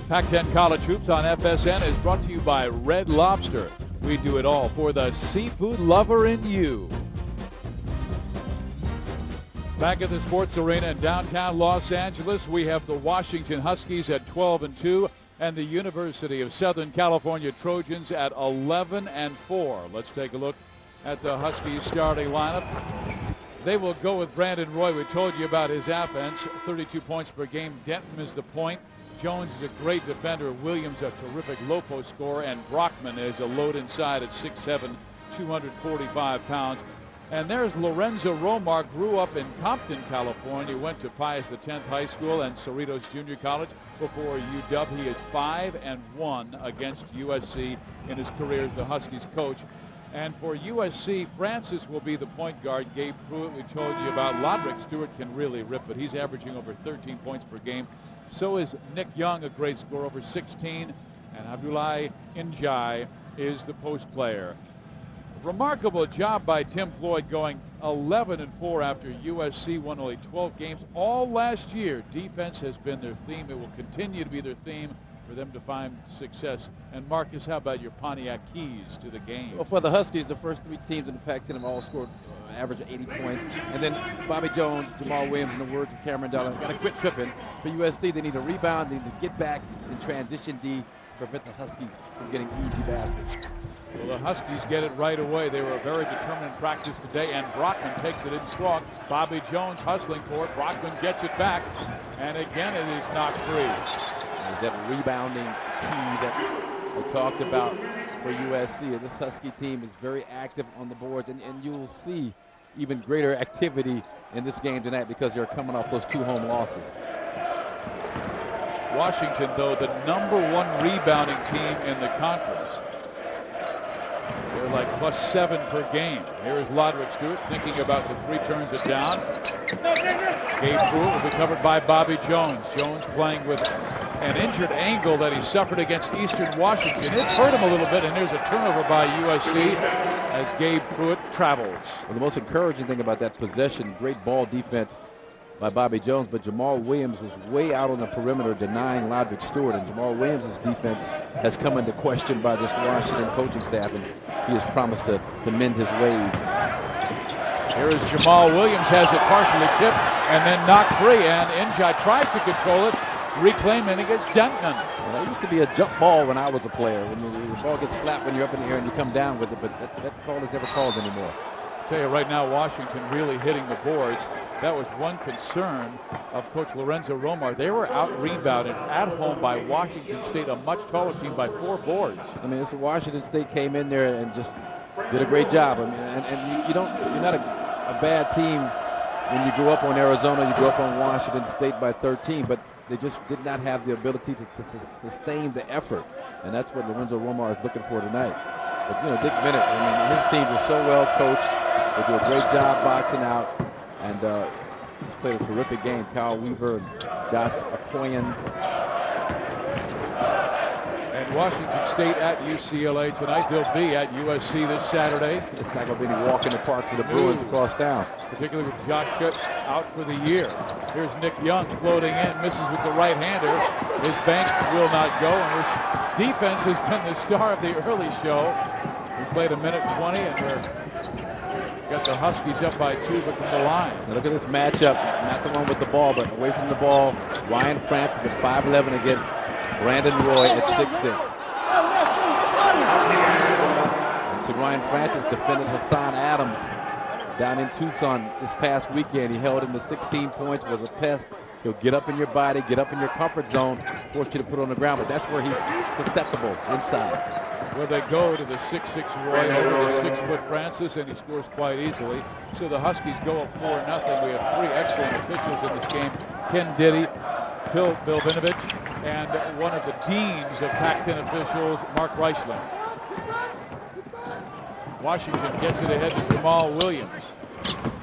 Pac-10 College Hoops on FSN is brought to you by Red Lobster. We do it all for the seafood lover in you. Back at the Sports Arena in downtown Los Angeles, we have the Washington Huskies at 12-2 and the University of Southern California Trojans at 11-4. Let's take a look at the Huskies starting lineup. They will go with Brandon Roy. We told you about his offense, 32 points per game. Denton is the point. Jones is a great defender. Williams a terrific low post scorer, and Brockman is a load inside at 6'7", 245 pounds. And there's Lorenzo Romar, grew up in Compton, California, went to Pius X High School and Cerritos Junior College before UW. He is 5-1 against USC in his career as the Huskies coach. And for USC, Francis will be the point guard. Gabe Pruitt, we told you about. Lodrick Stewart can really rip it. He's averaging over 13 points per game. So is Nick Young, a great scorer, over 16. And Abdoulaye Njai is the post player. Remarkable job by Tim Floyd, going 11-4 after USC won only 12 games all last year. Defense has been their theme. It will continue to be their theme for them to find success. And Marcus, how about your Pontiac keys to the game? Well, for the Huskies, the first three teams in the Pac-10 have all scored average of 80 points. And then Bobby Jones, Jamal Williams, and the words of Cameron Dillon, got to quit tripping. For USC, they need to rebound, they need to get back in transition D to prevent the Huskies from getting easy baskets. Well, the Huskies get it right away. They were very determined in practice today, and Brockman takes it in strong. Bobby Jones hustling for it. Brockman gets it back, and again it is knocked free. There's that rebounding key that we talked about for USC. This Husky team is very active on the boards, and you'll see even greater activity in this game tonight because they're coming off those 2 home losses. Washington, though, the #1 rebounding team in the conference. They're like +7 per game. Here is Lodrick Stewart thinking about the 3 turns it down. Gabe Pruitt will be covered by Bobby Jones. Jones playing with an injured ankle that he suffered against Eastern Washington. It's hurt him a little bit, and there's a turnover by USC as Gabe Pruitt travels. Well, the most encouraging thing about that possession, great ball defense by Bobby Jones, but Jamal Williams was way out on the perimeter denying Lodrick Stewart, and Jamal Williams' defense has come into question by this Washington coaching staff, and he has promised to mend his ways. Here is Jamal Williams, has it partially tipped and then knocked free, and Njai tries to control it, reclaiming against Denton. Well, that used to be a jump ball when I was a player, when the ball gets slapped when you're up in the air and you come down with it, but that call is never called anymore. I'll tell you right now, Washington really hitting the boards. That was one concern of Coach Lorenzo Romar. They were out-rebounded at home by Washington State, a much taller team, by 4 boards. I mean, it's Washington State came in there and just did a great job. I mean, and you're not a bad team when you go up on Arizona, you go up on Washington State by 13, but they just did not have the ability to sustain the effort, and that's what Lorenzo Romar is looking for tonight. But Dick Bennett, I mean, his team is so well coached. They do a great job boxing out, and he's played a terrific game. Kyle Weaver and Josh Okoyen. And Washington State at UCLA tonight. They'll be at USC this Saturday. It's not going to be any walk in the park for the Bruins across town. Particularly with Josh Schutt out for the year. Here's Nick Young floating in, misses with the right-hander. His bank will not go, and this defense has been the star of the early show. We played 1:20, and we're got the Huskies up by 2, but from the line. Now look at this matchup, not the one with the ball, but away from the ball. Ryan Francis at 5'11" against Brandon Roy at 6'6". And so Ryan Francis defended Hassan Adams down in Tucson this past weekend. He held him to 16 points, was a pest. He'll get up in your body, get up in your comfort zone, force you to put on the ground, but that's where he's susceptible, inside. Where they go to the 6'6" Roy over the 6-foot Francis, and he scores quite easily. So the Huskies go up 4-0. We have 3 excellent officials in this game. Ken Diddy, Bill Vinovich, and one of the deans of Pac-10 officials, Mark Reichling. Washington gets it ahead to Jamal Williams,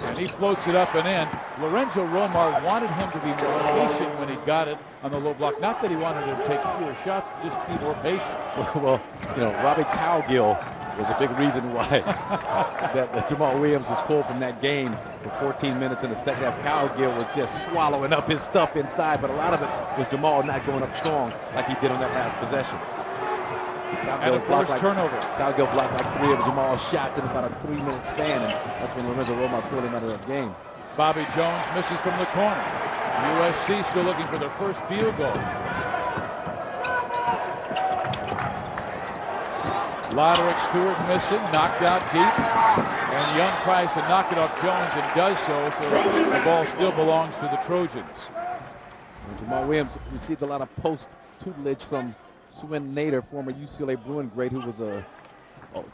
and he floats it up and in. Lorenzo Romar wanted him to be more patient when he got it on the low block. Not that he wanted him to take fewer shots, just be more patient. Well, Robbie Cowgill was a big reason why that Jamal Williams was pulled from that game for 14 minutes in the second half. Cowgill was just swallowing up his stuff inside, but a lot of it was Jamal not going up strong like he did on that last possession. And a forced turnover. Cowgill blocked like 3 of Jamal's shots in about a 3-minute span, and that's when Lorenzo Romar pulled him out of that game. Bobby Jones misses from the corner. USC still looking for their first field goal. Loderick Stewart missing, knocked out deep. And Young tries to knock it off Jones and does so the ball still belongs to the Trojans. And Jamal Williams received a lot of post tutelage from Swin Nader, former UCLA Bruin great, who was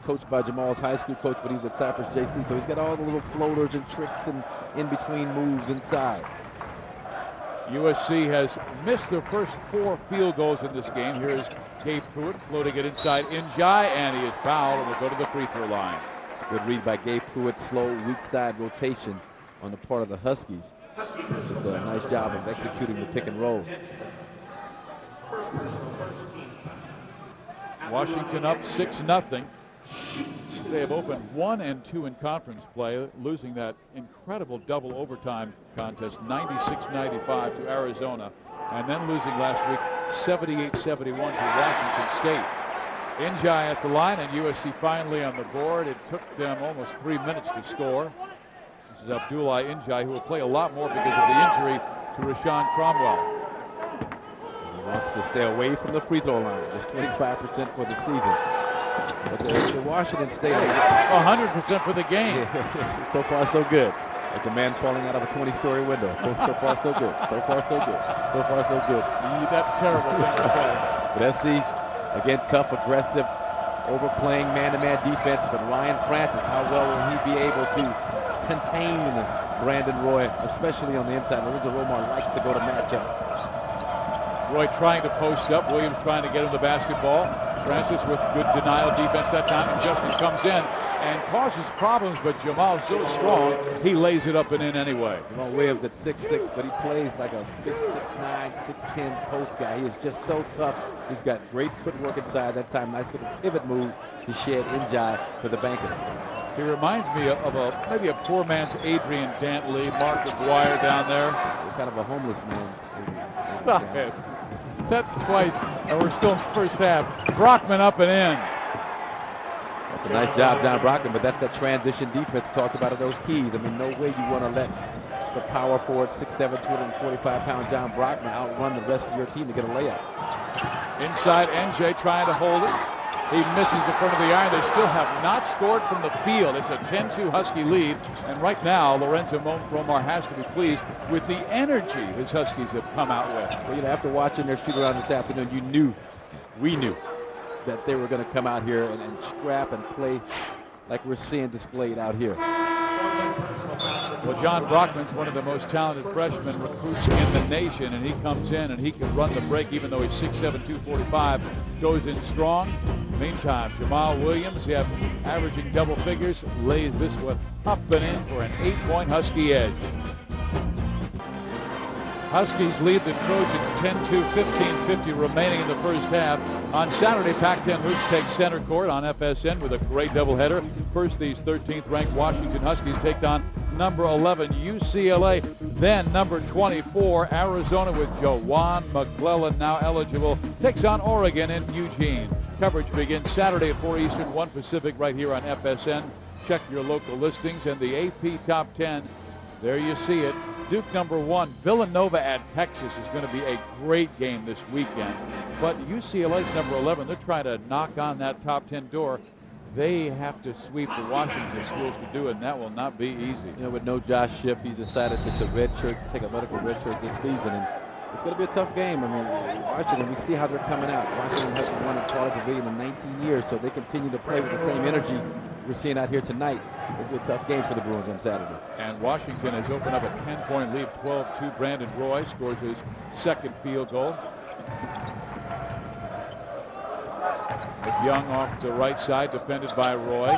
coached by Jamal's high school coach, but he was at Cypress JC. So he's got all the little floaters and tricks and in-between moves inside. USC has missed their first 4 field goals in this game. Here is Gabe Pruitt floating it inside Njai, and he is fouled and will go to the free throw line. Good read by Gabe Pruitt. Slow, weak side rotation on the part of the Huskies. Just a nice job of executing the pick and roll. Washington up 6-0. They have opened 1-2 in conference play, losing that incredible double overtime contest 96-95 to Arizona, and then losing last week 78-71 to Washington State. Njai at the line, and USC finally on the board. It took them almost 3 minutes to score. This is Abdullah Njai, who will play a lot more because of the injury to Rashawn Cromwell. He wants to stay away from the free throw line, just 25% for the season. But the Washington State 100% for the game. So far, so good. Like a man falling out of a 20-story window. So far, so good. So far, so good. So far, so good. That's terrible thing to say. But SC's, again, tough, aggressive, overplaying man-to-man defense. But Ryan Francis, how well will he be able to contain Brandon Roy, especially on the inside? Lorenzo Romar likes to go to matchups. Roy trying to post up. Williams trying to get him the basketball. Francis with good denial defense that time, and Justin comes in and causes problems, but Jamal's so strong, he lays it up and in anyway. Jamal Williams at 6'6", but he plays like a big 6'9", 6'10" post guy. He is just so tough. He's got great footwork inside that time. Nice little pivot move to shed Njai for the banker. He reminds me of maybe a poor man's Adrian Dantley, Mark McGuire down there. Kind of a homeless man's. Stop it. That's twice, and we're still in the first half. Brockman up and in. That's a nice job, John Brockman, but that's that transition defense talked about of those keys. I mean, no way you want to let the power forward, 6'7", 245-pound John Brockman outrun the rest of your team to get a layup. Inside, NJ trying to hold it. He misses the front of the iron. They still have not scored from the field. It's a 10-2 Husky lead. And right now, Lorenzo Romar has to be pleased with the energy his Huskies have come out with. Well, you know, after watching their shoot around this afternoon, we knew that they were going to come out here and scrap and play like we're seeing displayed out here. Well, John Brockman's one of the most talented freshman recruits in the nation, and he comes in and he can run the break even though he's 6'7", 245, goes in strong. Meantime, Jamal Williams, he has averaging double figures, lays this one up and in for an 8-point Husky edge. Huskies lead the Trojans 10-2, 15:50 remaining in the first half. On Saturday, Pac-10 Hoops takes center court on FSN with a great doubleheader. First, these 13th-ranked Washington Huskies take on number 11 UCLA, then number 24 Arizona with Jawan McClellan now eligible, takes on Oregon in Eugene. Coverage begins Saturday at 4 Eastern, 1 Pacific right here on FSN. Check your local listings and the AP Top 10. There you see it. Duke number 1, Villanova at Texas is going to be a great game this weekend. But UCLA's number 11, they're trying to knock on that top 10 door. They have to sweep the Washington schools to do it, and that will not be easy. You know, with no Josh Shipp, he's decided to take a medical redshirt this season, and it's going to be a tough game. I mean, Washington, we see how they're coming out. Washington hasn't won a Carter Pavilion in 19 years, so they continue to play with the same energy we're seeing out here tonight. It'll be a tough game for the Bruins on Saturday. And Washington has opened up a 10-point lead, 12-2. Brandon Roy scores his second field goal. McYoung off the right side, defended by Roy.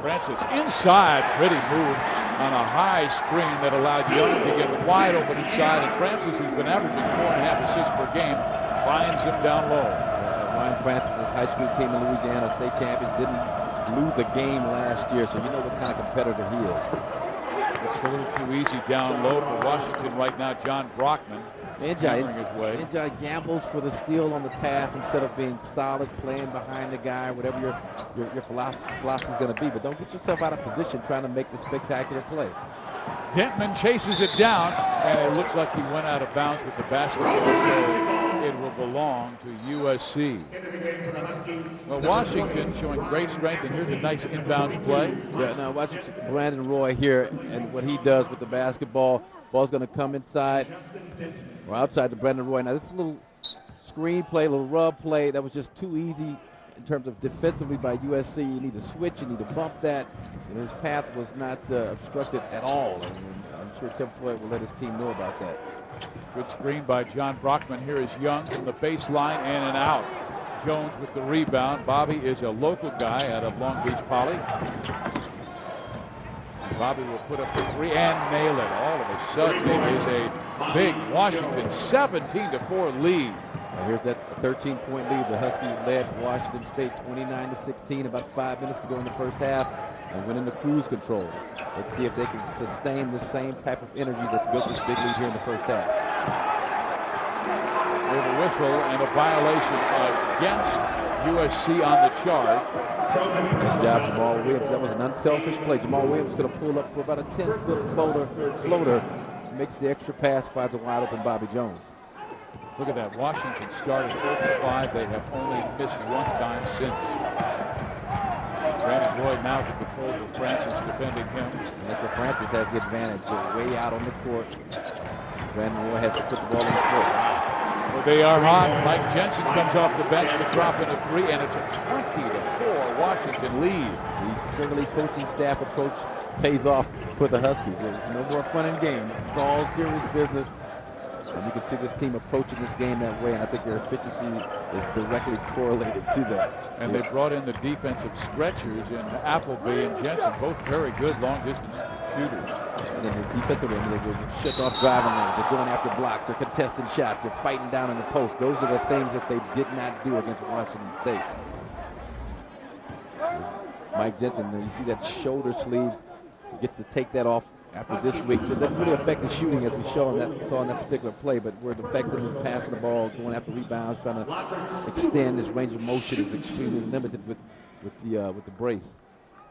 Francis inside, pretty move on a high screen that allowed Young to get wide open inside. And Francis, who's been averaging 4.5 assists per game, finds him down low. Ryan Francis' high school team in Louisiana, state champions, didn't lose a game last year, so you know what kind of competitor he is. It's a little too easy down low for Washington right now. John Brockman hammering his way. Njai gambles for the steal on the pass instead of being solid, playing behind the guy, whatever your philosophy is going to be. But don't get yourself out of position trying to make the spectacular play. Dentman chases it down, and it looks like he went out of bounds with the basketball, so it will belong to USC. Well, Washington showing great strength, and here's a nice inbounds play. Yeah, now watch Brandon Roy here and what he does with the basketball. Ball's going to come inside or outside to Brandon Roy. Now this is a little screen play, a little rub play. That was just too easy in terms of defensively by USC. You need to switch, you need to bump that. And his path was not obstructed at all. And I'm sure Tim Floyd will let his team know about that. Good screen by John Brockman. Here is Young from the baseline, in and out. Jones with the rebound. Bobby is a local guy out of Long Beach Poly. Bobby will put up the three and nail it. All of a sudden, it is a big Washington 17-4 lead. Now here's that 13-point lead. The Huskies led Washington State 29-16. About 5 minutes to go in the first half, and went into cruise control. Let's see if they can sustain the same type of energy that's built this big lead here in the first half. We have a whistle and a violation against USC on the charge. Nice job, Jamal Williams. That was an unselfish play. Jamal Williams going to pull up for about a 10-foot floater, makes the extra pass, finds a wide open Bobby Jones. Look at that. Washington started 0-5. They have only missed one time since. Brandon Roy now to control with Francis defending him. And that's where Francis has the advantage. So way out on the court. Brandon Roy has to put the ball in the court. Well, they are hot. Mike Jensen comes off the bench to drop in a three, and it's a 20-4 Washington lead. The Singley coaching staff approach pays off for the Huskies. There's no more fun and games. It's all serious business. And you can see this team approaching this game that way, and I think their efficiency is directly correlated to that. And they brought in the defensive stretchers in Appleby and Jensen, both very good long-distance shooters. And then the defensive end, they will shut off driving lanes. They're going after blocks. They're contesting shots. They're fighting down in the post. Those are the things that they did not do against Washington State. Mike Jensen, you see that shoulder sleeve. He gets to take that off after this week. It doesn't really affect the shooting as we saw in that particular play, but where it affects him is passing the ball, going after rebounds, trying to extend his range of motion is extremely limited with the brace.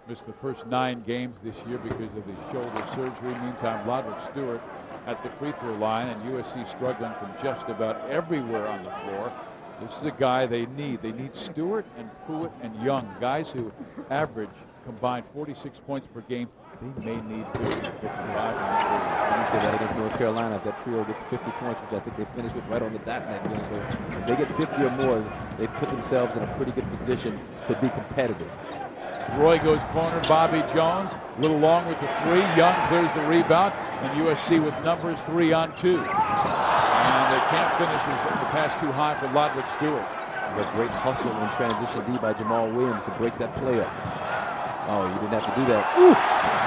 Missed the first 9 games this year because of the shoulder surgery. Meantime, Lodrick Stewart at the free throw line, and USC struggling from just about everywhere on the floor. This is the guy they need. They need Stewart and Pruitt and Young, guys who average combined 46 points per game. They may need 50, 55 in the series. You say that against North Carolina, if that trio gets 50 points, which I think they finished with right on the dot in that game. If they get 50 or more, they put themselves in a pretty good position to be competitive. Roy goes corner, Bobby Jones, a little long with the three. Young clears the rebound, and USC with numbers 3 on 2. And they can't finish the pass too high for Lodrick Stewart. A great hustle and transition D by Jamal Williams to break that play up. Oh, you didn't have to do that. Ooh,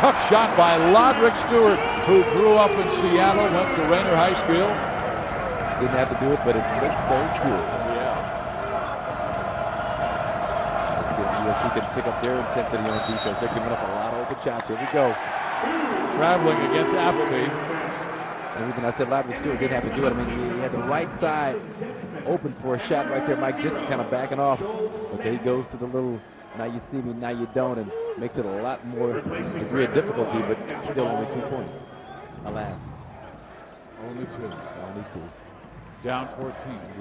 tough shot by Lodrick Stewart, who grew up in Seattle, went to Rainer High School. Didn't have to do it, but it looked so good. Yeah. Let's see if USC can pick up their intensity on defense. They're giving up a lot of open shots. Here we go. Traveling against Appleby. The reason I said Lodrick Stewart didn't have to do it, I mean, he had the right side open for a shot right there. Mike just kind of backing off. But then he goes to the little, now you see me, now you don't, and makes it a lot more degree of difficulty, but still only 2 points. Alas. Only 2. Only 2. Down 14.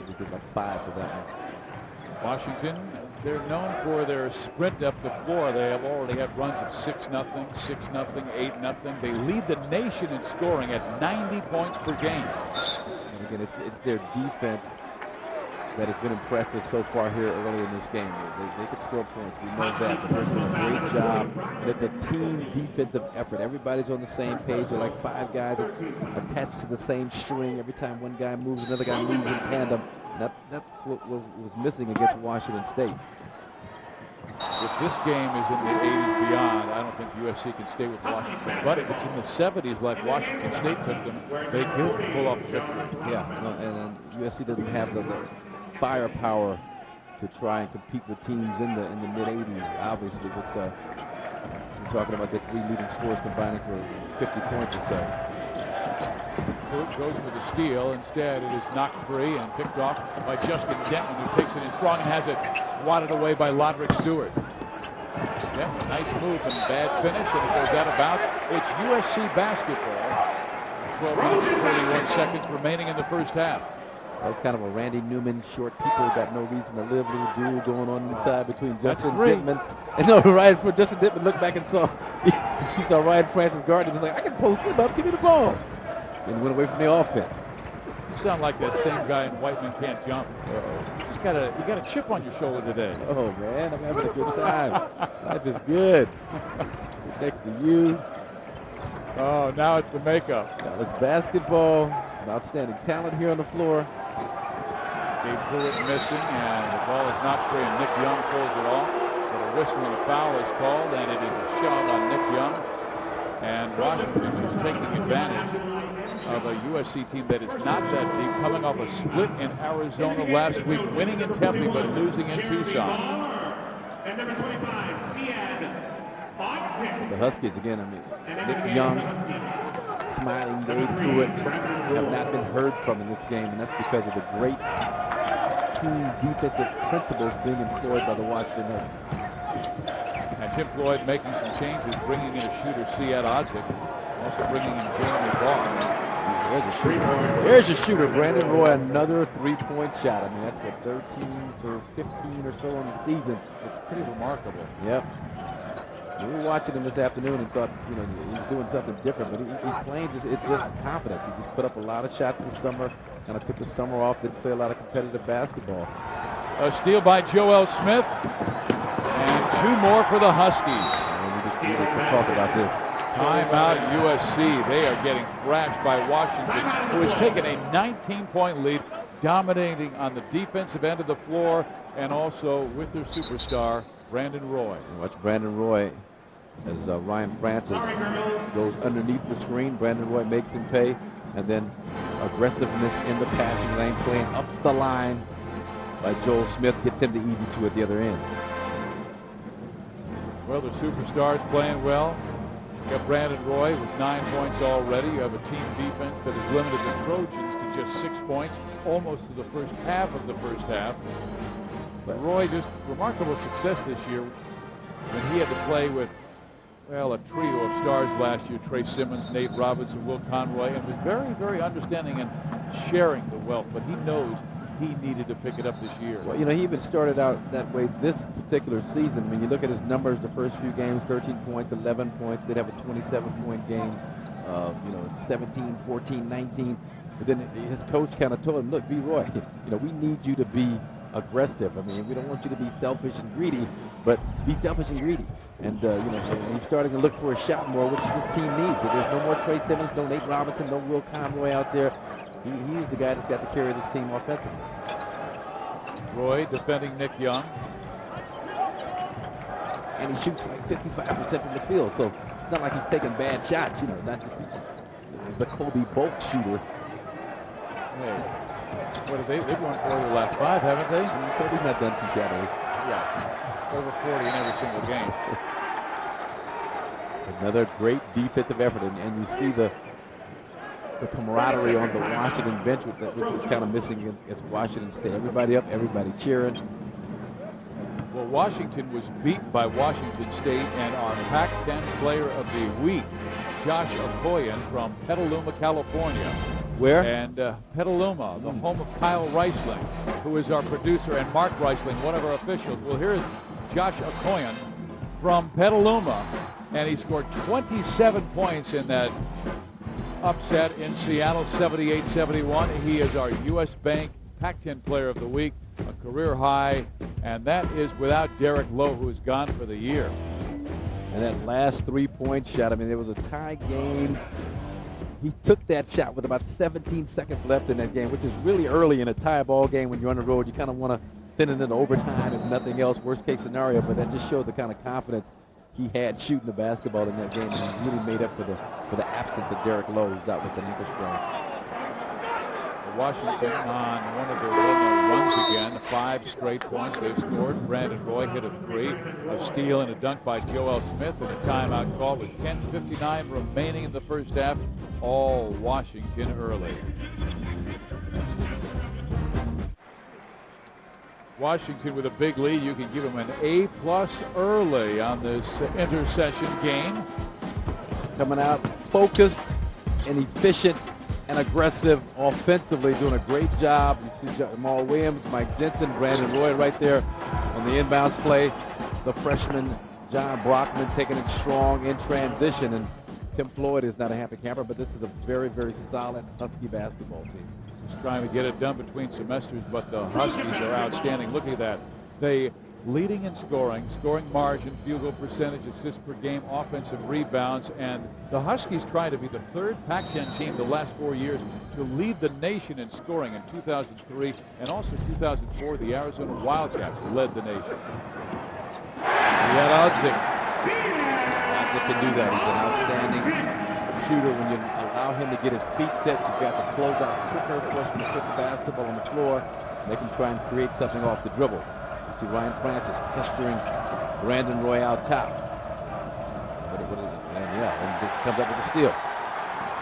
He did like 5 for that one. Washington, they're known for their sprint up the floor. They have already had runs of 6-0, 6-0, 8-0. They lead the nation in scoring at 90 points per game. And again, it's their defense that has been impressive so far here early in this game. They could score points, we know that, but they're doing a great job. And it's a team defensive effort. Everybody's on the same page. They're like 5 guys attached to the same string. Every time one guy moves, another guy moves in tandem. That's what was missing against Washington State. If this game is in the 80s beyond, I don't think USC can stay with Washington. But if it's in the 70s like Washington State took them, they could pull off a victory. Yeah, and USC doesn't have the firepower to try and compete with teams in the mid-80s. Obviously, with we're talking about the 3 leading scorers combining for 50 points or so. Fluke goes for the steal. Instead, it is knocked free and picked off by Justin Denton, who takes it in strong and has it swatted away by Lodrick Stewart. Denton, nice move and bad finish, and it goes out of bounds. It's USC basketball. 12 minutes and 41 seconds remaining in the first half. That was kind of a Randy Newman short people got no reason to live little duel going on inside between Justin Dittman and Ryan. For Justin Dittman looked back and saw he saw Ryan Francis Gardner. He was like, I can post him up, give me the ball, and went away from the offense. You sound like that same guy in Whiteman Can't Jump. You got a chip on your shoulder today. Oh man, I'm having a good time. Life is good. Sit next to you. Oh, now it's the makeup. Now it's basketball. Some outstanding talent here on the floor. Gabe Pruitt missing, and the ball is knocked free, and Nick Young pulls it off. But a whistle and a foul is called, and it is a shove on Nick Young. And Washington is taking advantage of a USC team that is not that deep, coming off a split in Arizona last week, winning in Tempe but losing in Tucson. And number 25, Siad Hodgson. The Huskies again. I mean, Nick Young, Smiling, Gabe Pruitt have not been heard from in this game, and that's because of the great team defensive principles being employed by the Washington Huskies. And Tim Floyd making some changes, bringing in a shooter, Siad Hodgson, also bringing in Jamie Barr. There's a shooter. There's a shooter, Brandon Roy, another 3-point shot. I mean, that's what, 13 for 15 or so on the season. It's pretty remarkable. Yep. We were watching him this afternoon and thought, you know, he's doing something different, but he's playing it's just confidence. He just put up a lot of shots this summer, kind of took the summer off, didn't play a lot of competitive basketball. A steal by Joel Smith, and 2 more for the Huskies. We can talk about this. Timeout USC. They are getting thrashed by Washington, who has taken a 19-point lead, dominating on the defensive end of the floor and also with their superstar, Brandon Roy. Watch Brandon Roy as Ryan Francis goes underneath the screen. Brandon Roy makes him pay, and then aggressiveness in the passing lane, playing up the line by Joel Smith, gets him the easy 2 at the other end. Well, the superstars playing well. You have Brandon Roy with 9 points already. You have a team defense that has limited the Trojans to just 6 points, almost to the first half of the first half. But Roy, just remarkable success this year when he had to play with, well, a trio of stars last year: Trey Simmons, Nate Robinson, Will Conroy, and was very, very understanding and sharing the wealth. But he knows he needed to pick it up this year. Well, you know, he even started out that way this particular season. When you look at his numbers, the first few games, 13 points, 11 points, did have a 27-point game, you know, 17, 14, 19. But then his coach kind of told him, look, B-Roy, you know, we need you to be aggressive. I mean, we don't want you to be selfish and greedy, but be selfish and greedy. And, you know, and he's starting to look for a shot more, which this team needs. So there's no more Trey Simmons, no Nate Robinson, no Will Conroy out there. He's the guy that's got to carry this team offensively. Roy defending Nick Young. And he shoots like 55% from the field, so it's not like he's taking bad shots, you know, not just the Kobe Bulk shooter. Hey, what have they've won 4 of the last 5, haven't they? Kobe's not done too shabbily. Yeah, over 40 in every single game. Another great defensive effort, and you see the camaraderie on the Washington bench, which was kind of missing against Washington State. Everybody up, everybody cheering. Well, Washington was beaten by Washington State, and our Pac-10 Player of the Week, Josh Okoyen from Petaluma, California. Where? And Petaluma, the home of Kyle Reisling, who is our producer, and Mark Reisling, one of our officials. Well, here's Josh Okoyen from Petaluma, and he scored 27 points in that upset in Seattle, 78-71. He is our U.S. Bank Pac-10 Player of the Week, a career high, and that is without Derek Lowe, who is gone for the year. And that last 3-point shot, I mean, there was a tie game. He took that shot with about 17 seconds left in that game, which is really early in a tie ball game when you're on the road. You kind of want to send it into overtime if nothing else, worst case scenario, but that just showed the kind of confidence he had shooting the basketball in that game, and he really made up for the absence of Derek Lowe, who's out with the ankle sprain. Washington on one of their well-known runs again, 5 straight points they've scored. Brandon Roy hit a 3, a steal and a dunk by Joel Smith, and a timeout call with 10:59 remaining in the first half. All Washington early. Washington with a big lead. You can give them an A+ early on this intercession game. Coming out focused and efficient and aggressive offensively, doing a great job. You see Jamal Williams, Mike Jensen, Brandon Roy right there on the inbounds play. The freshman John Brockman taking it strong in transition. And Tim Floyd is not a happy camper, but this is a very, very solid Husky basketball team. Just trying to get it done between semesters, but the Huskies are outstanding. Look at that. They leading in scoring margin, field goal percentage, assists per game, offensive rebounds, and the Huskies try to be the 3rd Pac-10 team the last 4 years to lead the nation in scoring in 2003 and also 2004. The Arizona Wildcats led the nation. We had Odzik. Odzik can do that. He's an outstanding shooter. When you allow him to get his feet set, you've got to close out quicker, force him to put the basketball on the floor. They can try and create something off the dribble. See Ryan Francis pestering Brandon Roy out top. And he comes up with a steal.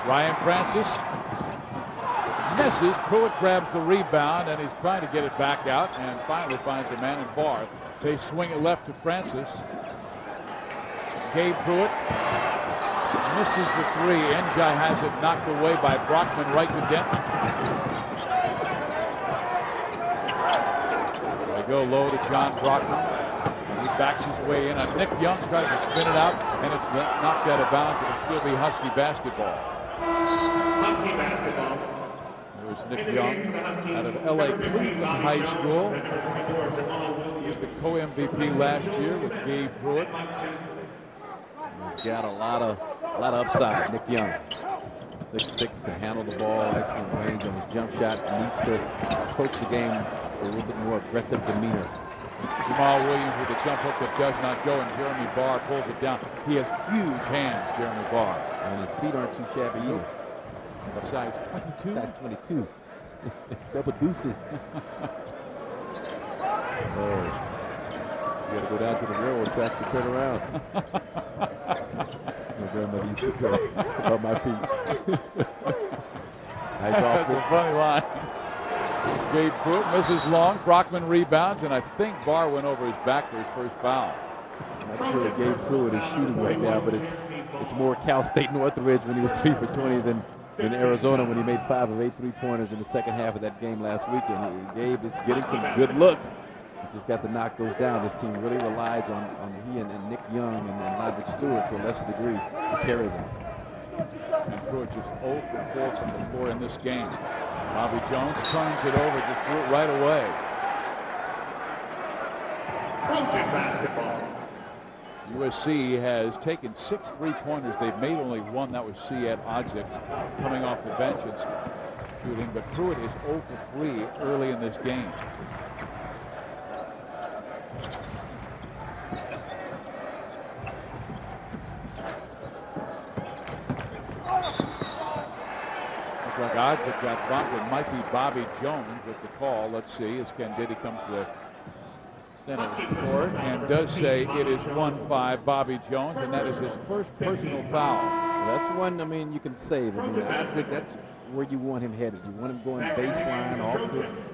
Ryan Francis misses. Pruitt grabs the rebound, and he's trying to get it back out, and finally finds a man in Barr. They swing it left to Francis. Gabe Pruitt misses the 3. Njai has it knocked away by Brockman right to Denton. Go low to John Brockman. He backs his way in. Nick Young tries to spin it out, and it's knocked out of bounds. It'll still be Husky basketball. Husky basketball. There's Nick Young out of L.A. Cleveland High School. He was the co-MVP last year with Gabe Pruitt. He's got a lot of upside. Nick Young, 6'6", can handle the ball, excellent range on his jump shot. Needs to approach the game with a little bit more aggressive demeanor. Jamal Williams with a jump hook that does not go, and Jeremy Barr pulls it down. He has huge hands, Jeremy Barr. And his feet aren't too shabby either. Size 22? Size 22. Double deuces. Oh. You gotta go down to the railroad tracks to turn around. My grandmother used to say about my feet. That's a funny line. Gabe Pruitt misses long. Brockman rebounds, and I think Barr went over his back for his first foul. I'm not sure that Gabe Pruitt is shooting right now, but it's more Cal State Northridge when he was 3 for 20 than Arizona when he made 5 of 8 3-pointers in the second half of that game last weekend. Gabe is getting some good looks. He's just got to knock those down. This team really relies on he and Nick Young and Logic Stewart to a lesser degree to carry them. And Pruitt just 0 for 4 from the floor in this game. Bobby Jones turns it over, just threw it right away. Trojan basketball. USC has taken 6 3-pointers. They've made only 1. That was Siad Odzik coming off the bench and shooting. But Pruitt is 0 for 3 early in this game. Looks like Odzik got bumped. It might be Bobby Jones with the call. Let's see as Ken Diddy comes to the center court and does say it is 1-5 Bobby Jones, and that is his first personal foul. Well, that's one, I mean, you can save. I mean, I think that's where you want him headed. You want him going baseline,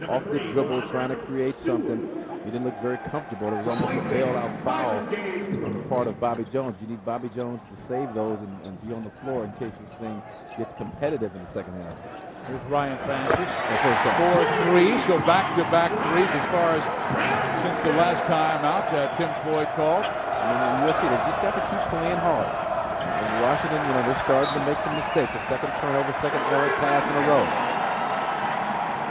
off the dribble, trying to create something. He didn't look very comfortable. It was almost a bailed-out foul on the part of Bobby Jones. You need Bobby Jones to save those and be on the floor in case this thing gets competitive in the second half. Here's Ryan Francis. 4-3, so back-to-back threes as far as since the last time out Tim Floyd called. And in USC, they just got to keep playing hard. In Washington, you know, they're starting to make some mistakes. A second turnover, second errant pass in a row.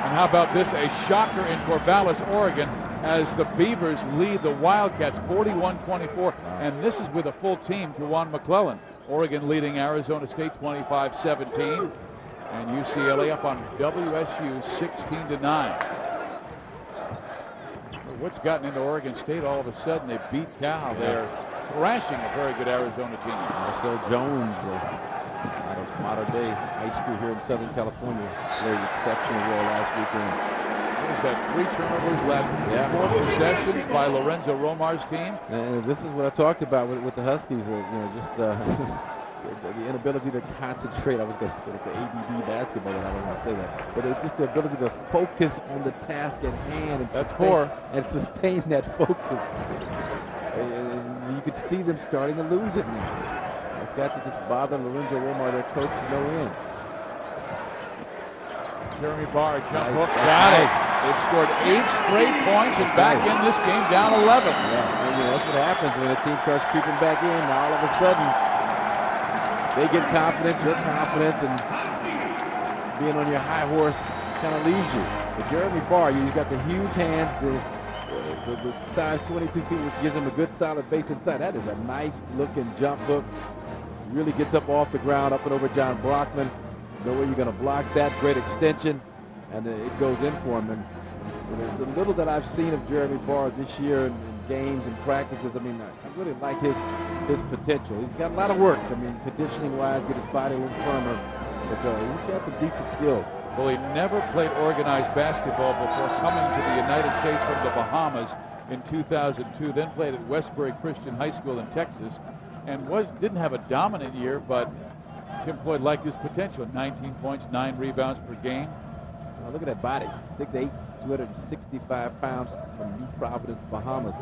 And how about this? A shocker in Corvallis, Oregon, as the Beavers lead the Wildcats 41-24. Wow. And this is with a full team, Juwan McClellan. Oregon leading Arizona State 25-17. And UCLA up on WSU 16-9. What's gotten into Oregon State? All of a sudden they beat Cal. They're thrashing a very good Arizona team. Marcel Jones, out of Mater Dei High School here in Southern California, played exceptionally well last weekend. Huskies had 3 turnovers last 4 possessions by Lorenzo Romar's team. And this is what I talked about with the Huskies. Just the inability to concentrate. I was going to say ADD basketball, and I don't want to say that. But it's just the ability to focus on the task at hand and sustain that focus. And you could see them starting to lose it now. It's got to just bother Lorenzo Romar, their coach, to no end. Jeremy Barr, jump hook, got it. They've scored 8 straight points and back in this game down 11. Yeah, and, that's what happens when a team starts creeping back in. Now all of a sudden, they get confidence, your confidence, and being on your high horse kind of leaves you. But Jeremy Barr, you've got the huge hands, the size 22 feet, which gives him a good solid base inside. That is a nice looking jump hook. Really gets up off the ground, up and over John Brockman. Know where you're going to block that. Great extension, and it goes in for him. And the little that I've seen of Jeremy Barr this year in games and practices, I mean, I really like his potential. He's got a lot of work. I mean, conditioning-wise, get his body a little firmer. But he's got some decent skills. Well, he never played organized basketball before coming to the United States from the Bahamas in 2002. Then played at Westbury Christian High School in Texas, and didn't have a dominant year, but Tim Floyd liked his potential. 19 points, 9 rebounds per game. Well, look at that body. 6'8", 265 pounds from New Providence, Bahamas.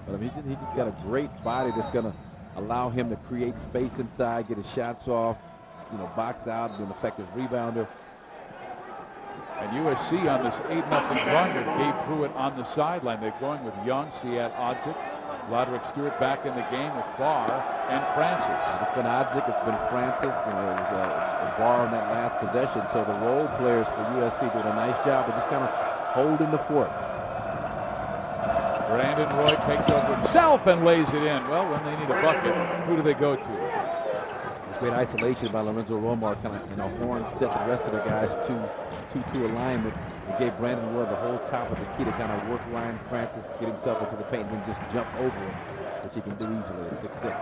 But I mean, he just got a great body that's going to allow him to create space inside, get his shots off, box out, be an effective rebounder. And USC on this 8-0 run with Gabe Pruitt on the sideline. They're going with Young, Siad Odzik, Roderick Stewart back in the game with Barr and Francis. It's been Odzik, it's been Francis. It was a Barr on that last possession. So the role players for USC did a nice job of just kind of holding the fort. Brandon Roy takes over himself and lays it in. Well, when they need a bucket, who do they go to? It's great isolation by Lorenzo Romar, kind of horn set the rest of the guys 2-2 alignment. It gave Brandon Roy the whole top of the key to kind of work Ryan Francis, get himself into the paint, and then just jump over him, which he can do easily at 6'6".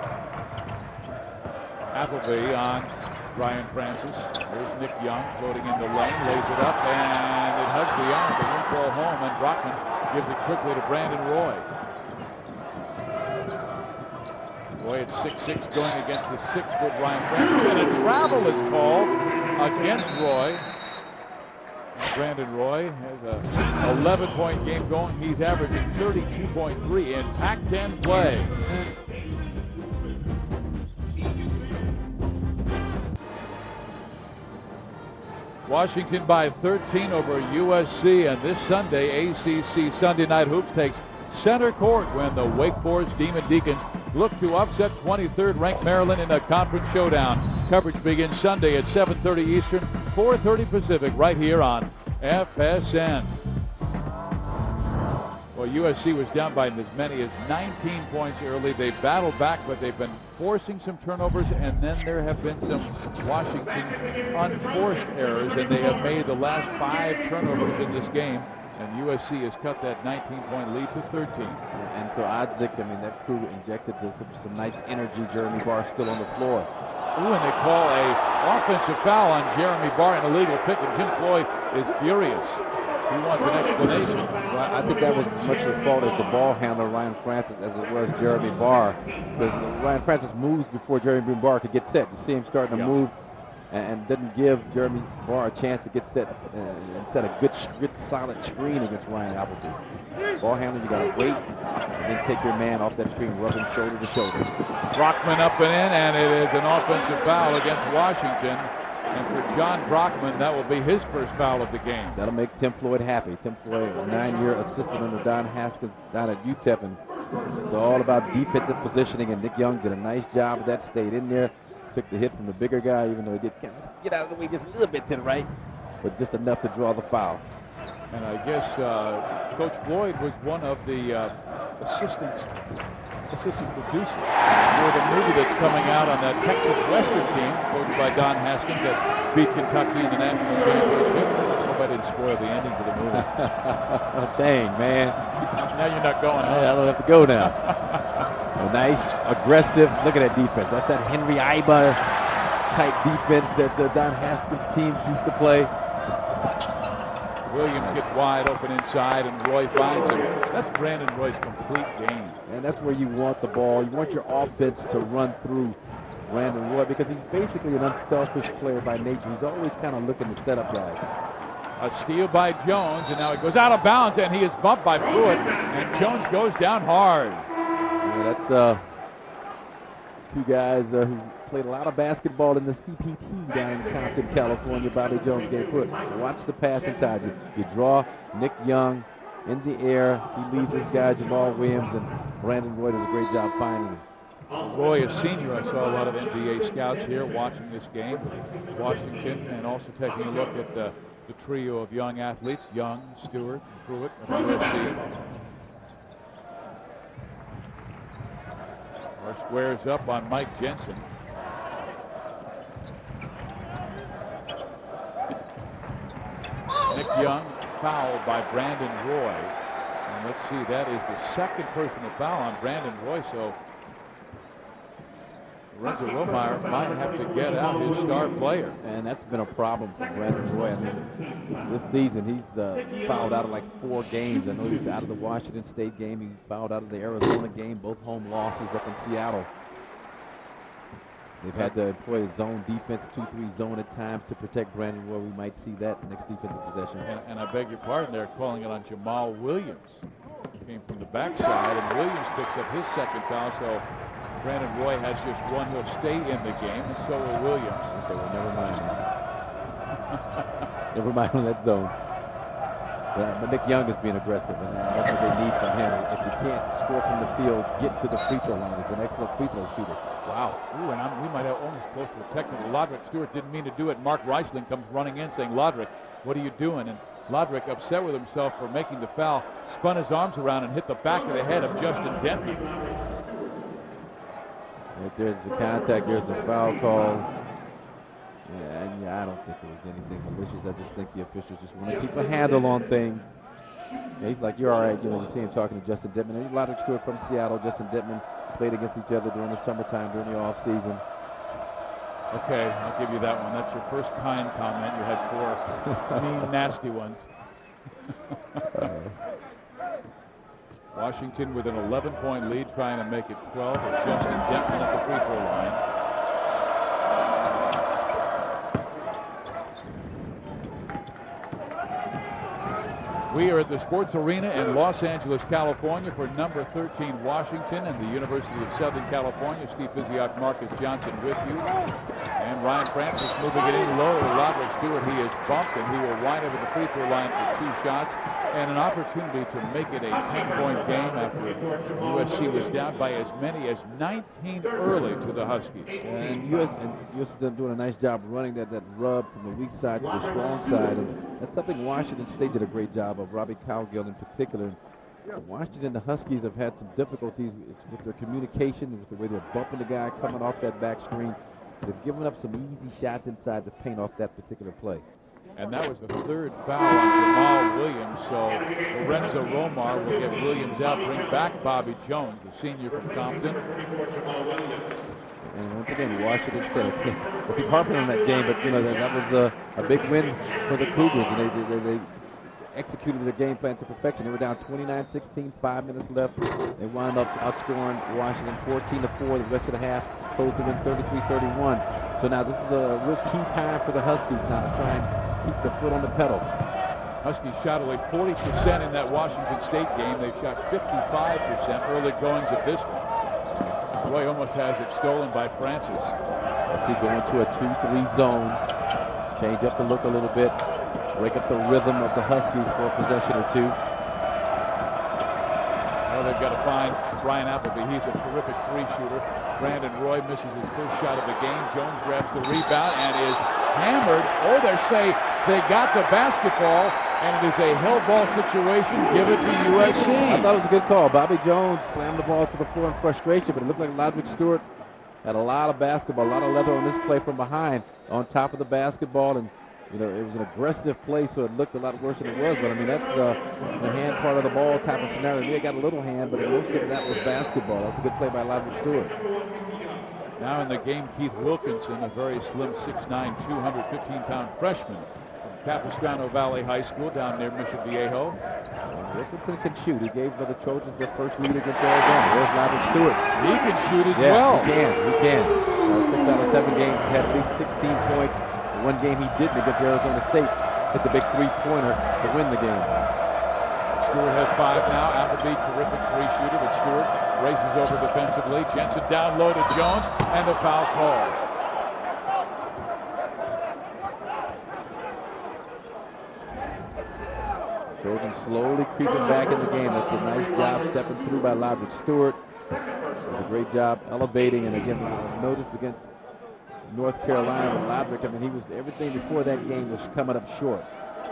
Appleby on Ryan Francis. There's Nick Young floating in the lane, lays it up, and it hugs the arm, but won't go home, and Brockman gives it quickly to Brandon Roy. Roy at 6'6", going against the 6-foot Ryan Francis, and a travel is called against Roy. Brandon Roy has a 11-point game going. He's averaging 32.3 in Pac-10 play. Washington by 13 over USC, and this Sunday, ACC Sunday Night Hoops takes center court when the Wake Forest Demon Deacons look to upset 23rd ranked Maryland in a conference showdown. Coverage begins Sunday at 7:30 Eastern, 4:30 Pacific, right here on FSN. Well, USC was down by as many as 19 points early. They battled back, but they've been forcing some turnovers, and then there have been some Washington unforced errors, and they have made the last 5 turnovers in this game. And USC has cut that 19-point lead to 13. And so Odzik, I mean, that crew injected some nice energy. Jeremy Barr still on the floor. Ooh, and they call a offensive foul on Jeremy Barr, an illegal pick, and Tim Floyd is furious. He wants an explanation. Well, I think that was as much the fault as the ball handler, Ryan Francis, as it was Jeremy Barr. Because Ryan Francis moves before Jeremy Barr could get set. You see him starting to move and didn't give Jeremy Barr a chance to get set and set a good solid screen against Ryan Appleby. Ball handler, you got to wait and then take your man off that screen, rub him shoulder to shoulder. Brockman up and in, and it is an offensive foul against Washington. And for John Brockman, that will be his first foul of the game. That'll make Tim Floyd happy. Tim Floyd, a 9-year assistant under Don Haskins down at UTEP, and it's all about defensive positioning, and Nick Young did a nice job of that, stayed in there, took the hit from the bigger guy, even though he did kind of get out of the way just a little bit to the right, but just enough to draw the foul. And I guess Coach Floyd was one of the assistant producers for the movie that's coming out on that Texas Western team, coached by Don Haskins, that beat Kentucky in the national championship. Hope I didn't spoil the ending to the movie. Dang, man. Now you're not going. I don't have to go now. A nice, aggressive, look at that defense. That's that Henry Iba type defense that the Don Haskins teams used to play. Williams gets wide open inside, and Roy finds him. That's Brandon Roy's complete game. And that's where you want the ball. You want your offense to run through Brandon Roy because he's basically an unselfish player by nature. He's always kind of looking to set up guys. A steal by Jones, and now it goes out of bounds, and he is bumped by Pruitt, and Jones goes down hard. Yeah, that's two guys who played a lot of basketball in the CPT down in Compton, California. Bobby Jones getting put. Watch the pass inside. You draw Nick Young in the air. He leaves his guy Jamal Williams, and Brandon Roy does a great job finding him. Roy, a senior, I saw a lot of NBA scouts here watching this game with Washington, and also taking a look at the trio of young athletes, Young, Stewart, and Pruitt of USC. Our squares up on Mike Jensen. Nick Young fouled by Brandon Roy. And let's see, that is the second personal foul on Brandon Roy, so Lorenzo Romire might have to get out his star player. And that's been a problem for Brandon Roy. I mean, this season he's fouled out of like 4 games. I know he was out of the Washington State game. He fouled out of the Arizona game, both home losses up in Seattle. They've had to employ a zone defense, 2-3 zone at times to protect Brandon Roy. We might see that next defensive possession. And I beg your pardon, they're calling it on Jamal Williams. He came from the backside, and Williams picks up his second foul, so Brandon Roy has just one. He'll stay in the game, and so will Williams. Okay, well, never mind. Never mind on that zone. But Nick Young is being aggressive, and that's what they need from him. If you can't score from the field, get to the free throw line. He's an excellent free throw shooter. Wow. Ooh, and we might have almost close to a technical. Lodrick Stewart didn't mean to do it. Mark Reisling comes running in saying, "Lodrick, what are you doing?" And Lodrick, upset with himself for making the foul, spun his arms around and hit the back of the head of Justin Denton. Right there's the contact, there's the foul call. Yeah, I don't think it was anything malicious. I just think the officials just want to keep a handle on things. Yeah, he's like, "You're all right." You know, you see him talking to Justin Denton. And Lodrick Stewart from Seattle, Justin Denton played against each other during the summertime, during the off season. Okay, I'll give you that one. That's your first kind comment. You had 4 mean, nasty ones. Washington with an 11-point lead, trying to make it 12 with Justin Denton at the free throw line. We are at the Sports Arena in Los Angeles, California for number 13 Washington and the University of Southern California. Steve Physiak, Marcus Johnson with you. And Ryan Francis moving it in low to Lodrick Stewart. He is bumped, and he will wind up at the free throw line for 2 shots. And an opportunity to make it a 10-point game after USC was down by as many as 19 early to the Huskies. And USC is doing a nice job running that rub from the weak side to the strong side. And that's something Washington State did a great job of, Robbie Cowgill in particular. Washington, the Huskies have had some difficulties with their communication, with the way they're bumping the guy coming off that back screen. They've given up some easy shots inside the paint off that particular play. And that was the 3rd foul on Jamal Williams, so Lorenzo Romar will get Williams out, bring back Bobby Jones, the senior from Compton. And once again, Washington State, we'll keep harping on that game, but you know that was a big win for the Cougars, and they executed their game plan to perfection. They were down 29-16, 5 minutes left. They wound up outscoring Washington 14-4 the rest of the half, closed to win 33-31. So now this is a real key time for the Huskies now to try and keep the foot on the pedal. Huskies shot only 40% in that Washington State game. They've shot 55% early goings of this one. Roy almost has it stolen by Francis. Let's see, going to a 2-3 zone. Change up the look a little bit. Break up the rhythm of the Huskies for a possession or 2. Well, they've got to find Brian Appleby. He's a terrific 3 shooter. Brandon Roy misses his first shot of the game. Jones grabs the rebound and is hammered. Oh, they say they got the basketball, and it is a hell ball situation. Give it to USC. I thought it was a good call. Bobby Jones slammed the ball to the floor in frustration, but it looked like Lodrick Stewart had a lot of basketball, a lot of leather on this play from behind on top of the basketball. And you know, it was an aggressive play, so it looked a lot worse than it was. But I mean, that's the hand part of the ball type of scenario. He got a little hand, but most of that was basketball. That's a good play by Lodrick Stewart. Now in the game, Keith Wilkinson, a very slim 6'9", 215-pound freshman from Capistrano Valley High School down near Mission Viejo. Wilkinson can shoot. He gave the Trojans their first lead against Arizona. There's Loudon Stewart. He can shoot as Yeah, well. he can. 6 out of 7 games, he had at least 16 points. The one game he didn't against Arizona State, hit the big three-pointer to win the game. Stewart has 5 now. Appleby, terrific three-shooter, but Stewart races over defensively. Jensen down low to Jones, and a foul call. Trojans slowly creeping back in the game. That's a nice job stepping through by Loudon Stewart. It's a great job elevating, and again, noticed against North Carolina with Loudon, I mean, he was, everything before that game was coming up short.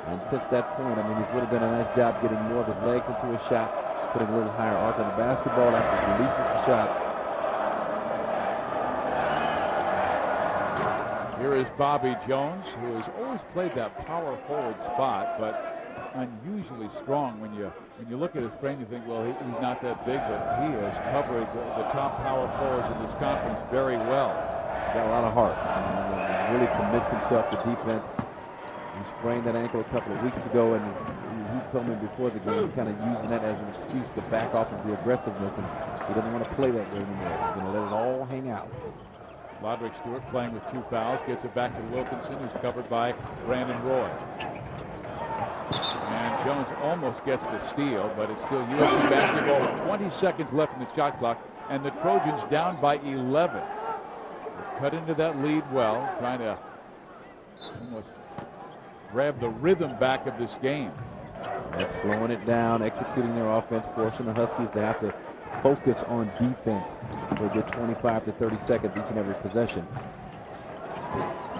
And since that point, I mean, he's really done a nice job getting more of his legs into his shot, putting a little higher arc on the basketball after he releases the shot. Here is Bobby Jones, who has always played that power forward spot, but unusually strong. When you look at his frame, you think, well, he's not that big, but he has covered the top power forwards in this conference very well. He's got a lot of heart, and really commits himself to defense. He sprained that ankle a couple of weeks ago, and he told me before the game, kind of using that as an excuse to back off of the aggressiveness, and he doesn't want to play that way anymore. He's going to let it all hang out. Lodrick Stewart playing with 2 fouls, gets it back to Wilkinson, who's covered by Brandon Roy. And Jones almost gets the steal, but it's still USC basketball with 20 seconds left in the shot clock, and the Trojans down by 11. They cut into that lead well, trying to almost grab the rhythm back of this game. That's slowing it down, executing their offense, forcing the Huskies to have to focus on defense for a good 25 to 30 seconds each and every possession.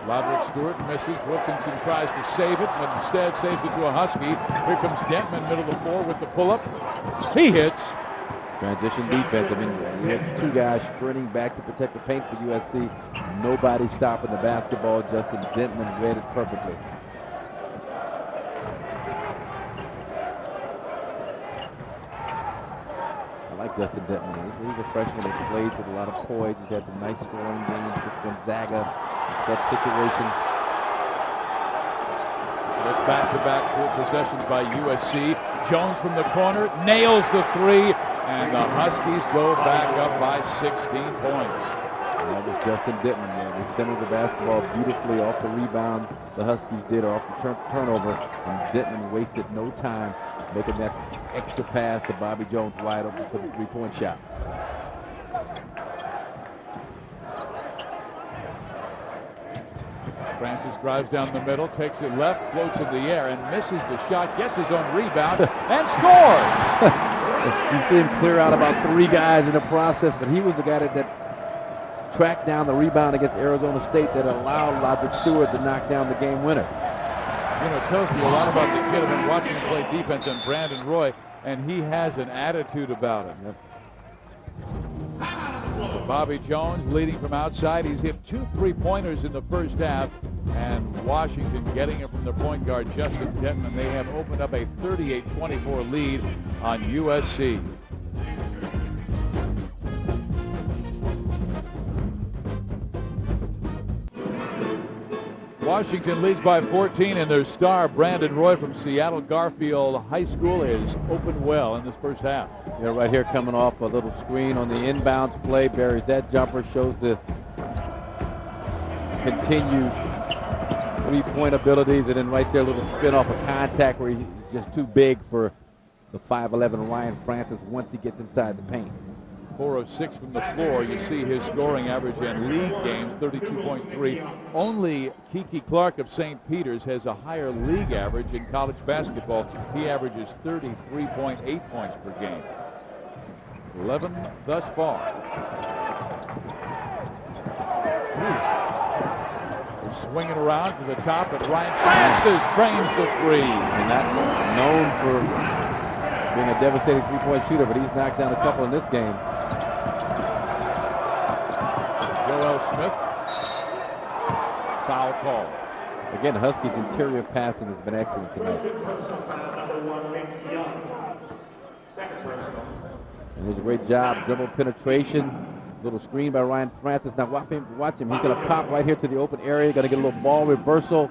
Lodrick Stewart misses. Wilkinson tries to save it, but instead saves it to a Husky. Here comes Dentman, middle of the floor with the pull-up. He hits. Transition defense. I mean, we have 2 guys sprinting back to protect the paint for USC. Nobody stopping the basketball. Justin Dentman read it perfectly. I like Justin Dentman. He's a freshman that plays with a lot of poise. He's had some nice scoring games against Gonzaga. That situations. That's back-to-back possessions by USC. Jones from the corner nails the 3, and the Huskies go back up by 16 points. That was Justin Dentman. They centered the basketball beautifully off the rebound. The Huskies did off the turnover, and Dentman wasted no time making that extra pass to Bobby Jones wide open for the 3-point shot. Francis drives down the middle, takes it left, floats in the air, and misses the shot, gets his own rebound, and scores! You see him clear out about 3 guys in the process, but he was the guy that tracked down the rebound against Arizona State that allowed Lodrick Stewart to knock down the game winner. You know, it tells me a lot about the kid. I've been watching him play defense on Brandon Roy, and he has an attitude about him. Yep. So Bobby Jones leading from outside. He's hit 2 3-pointers in the first half, and Washington getting it from the point guard Justin Dentman. They have opened up a 38-24 lead on USC. Washington leads by 14, and their star Brandon Roy from Seattle Garfield High School is opened well in this first half. Yeah, right here coming off a little screen on the inbounds play, buries that jumper, shows the continued 3-point abilities, and then right there a little spin off a contact where he's just too big for the 5'11" Ryan Francis once he gets inside the paint. 4 of 6 from the floor. You see his scoring average in league games, 32.3. Only Kiki Clark of St. Peter's has a higher league average in college basketball. He averages 33.8 points per game. 11 thus far. They're swinging around to the top, and Ryan Francis trains the 3. And not known for being a devastating 3-point shooter, but he's knocked down a couple in this game. Joel Smith. Foul call. Again, Huskies' interior passing has been excellent tonight. And it was a great job. Dribble penetration. Little screen by Ryan Francis. Now watch him. He's going to pop right here to the open area. Going to get a little ball reversal.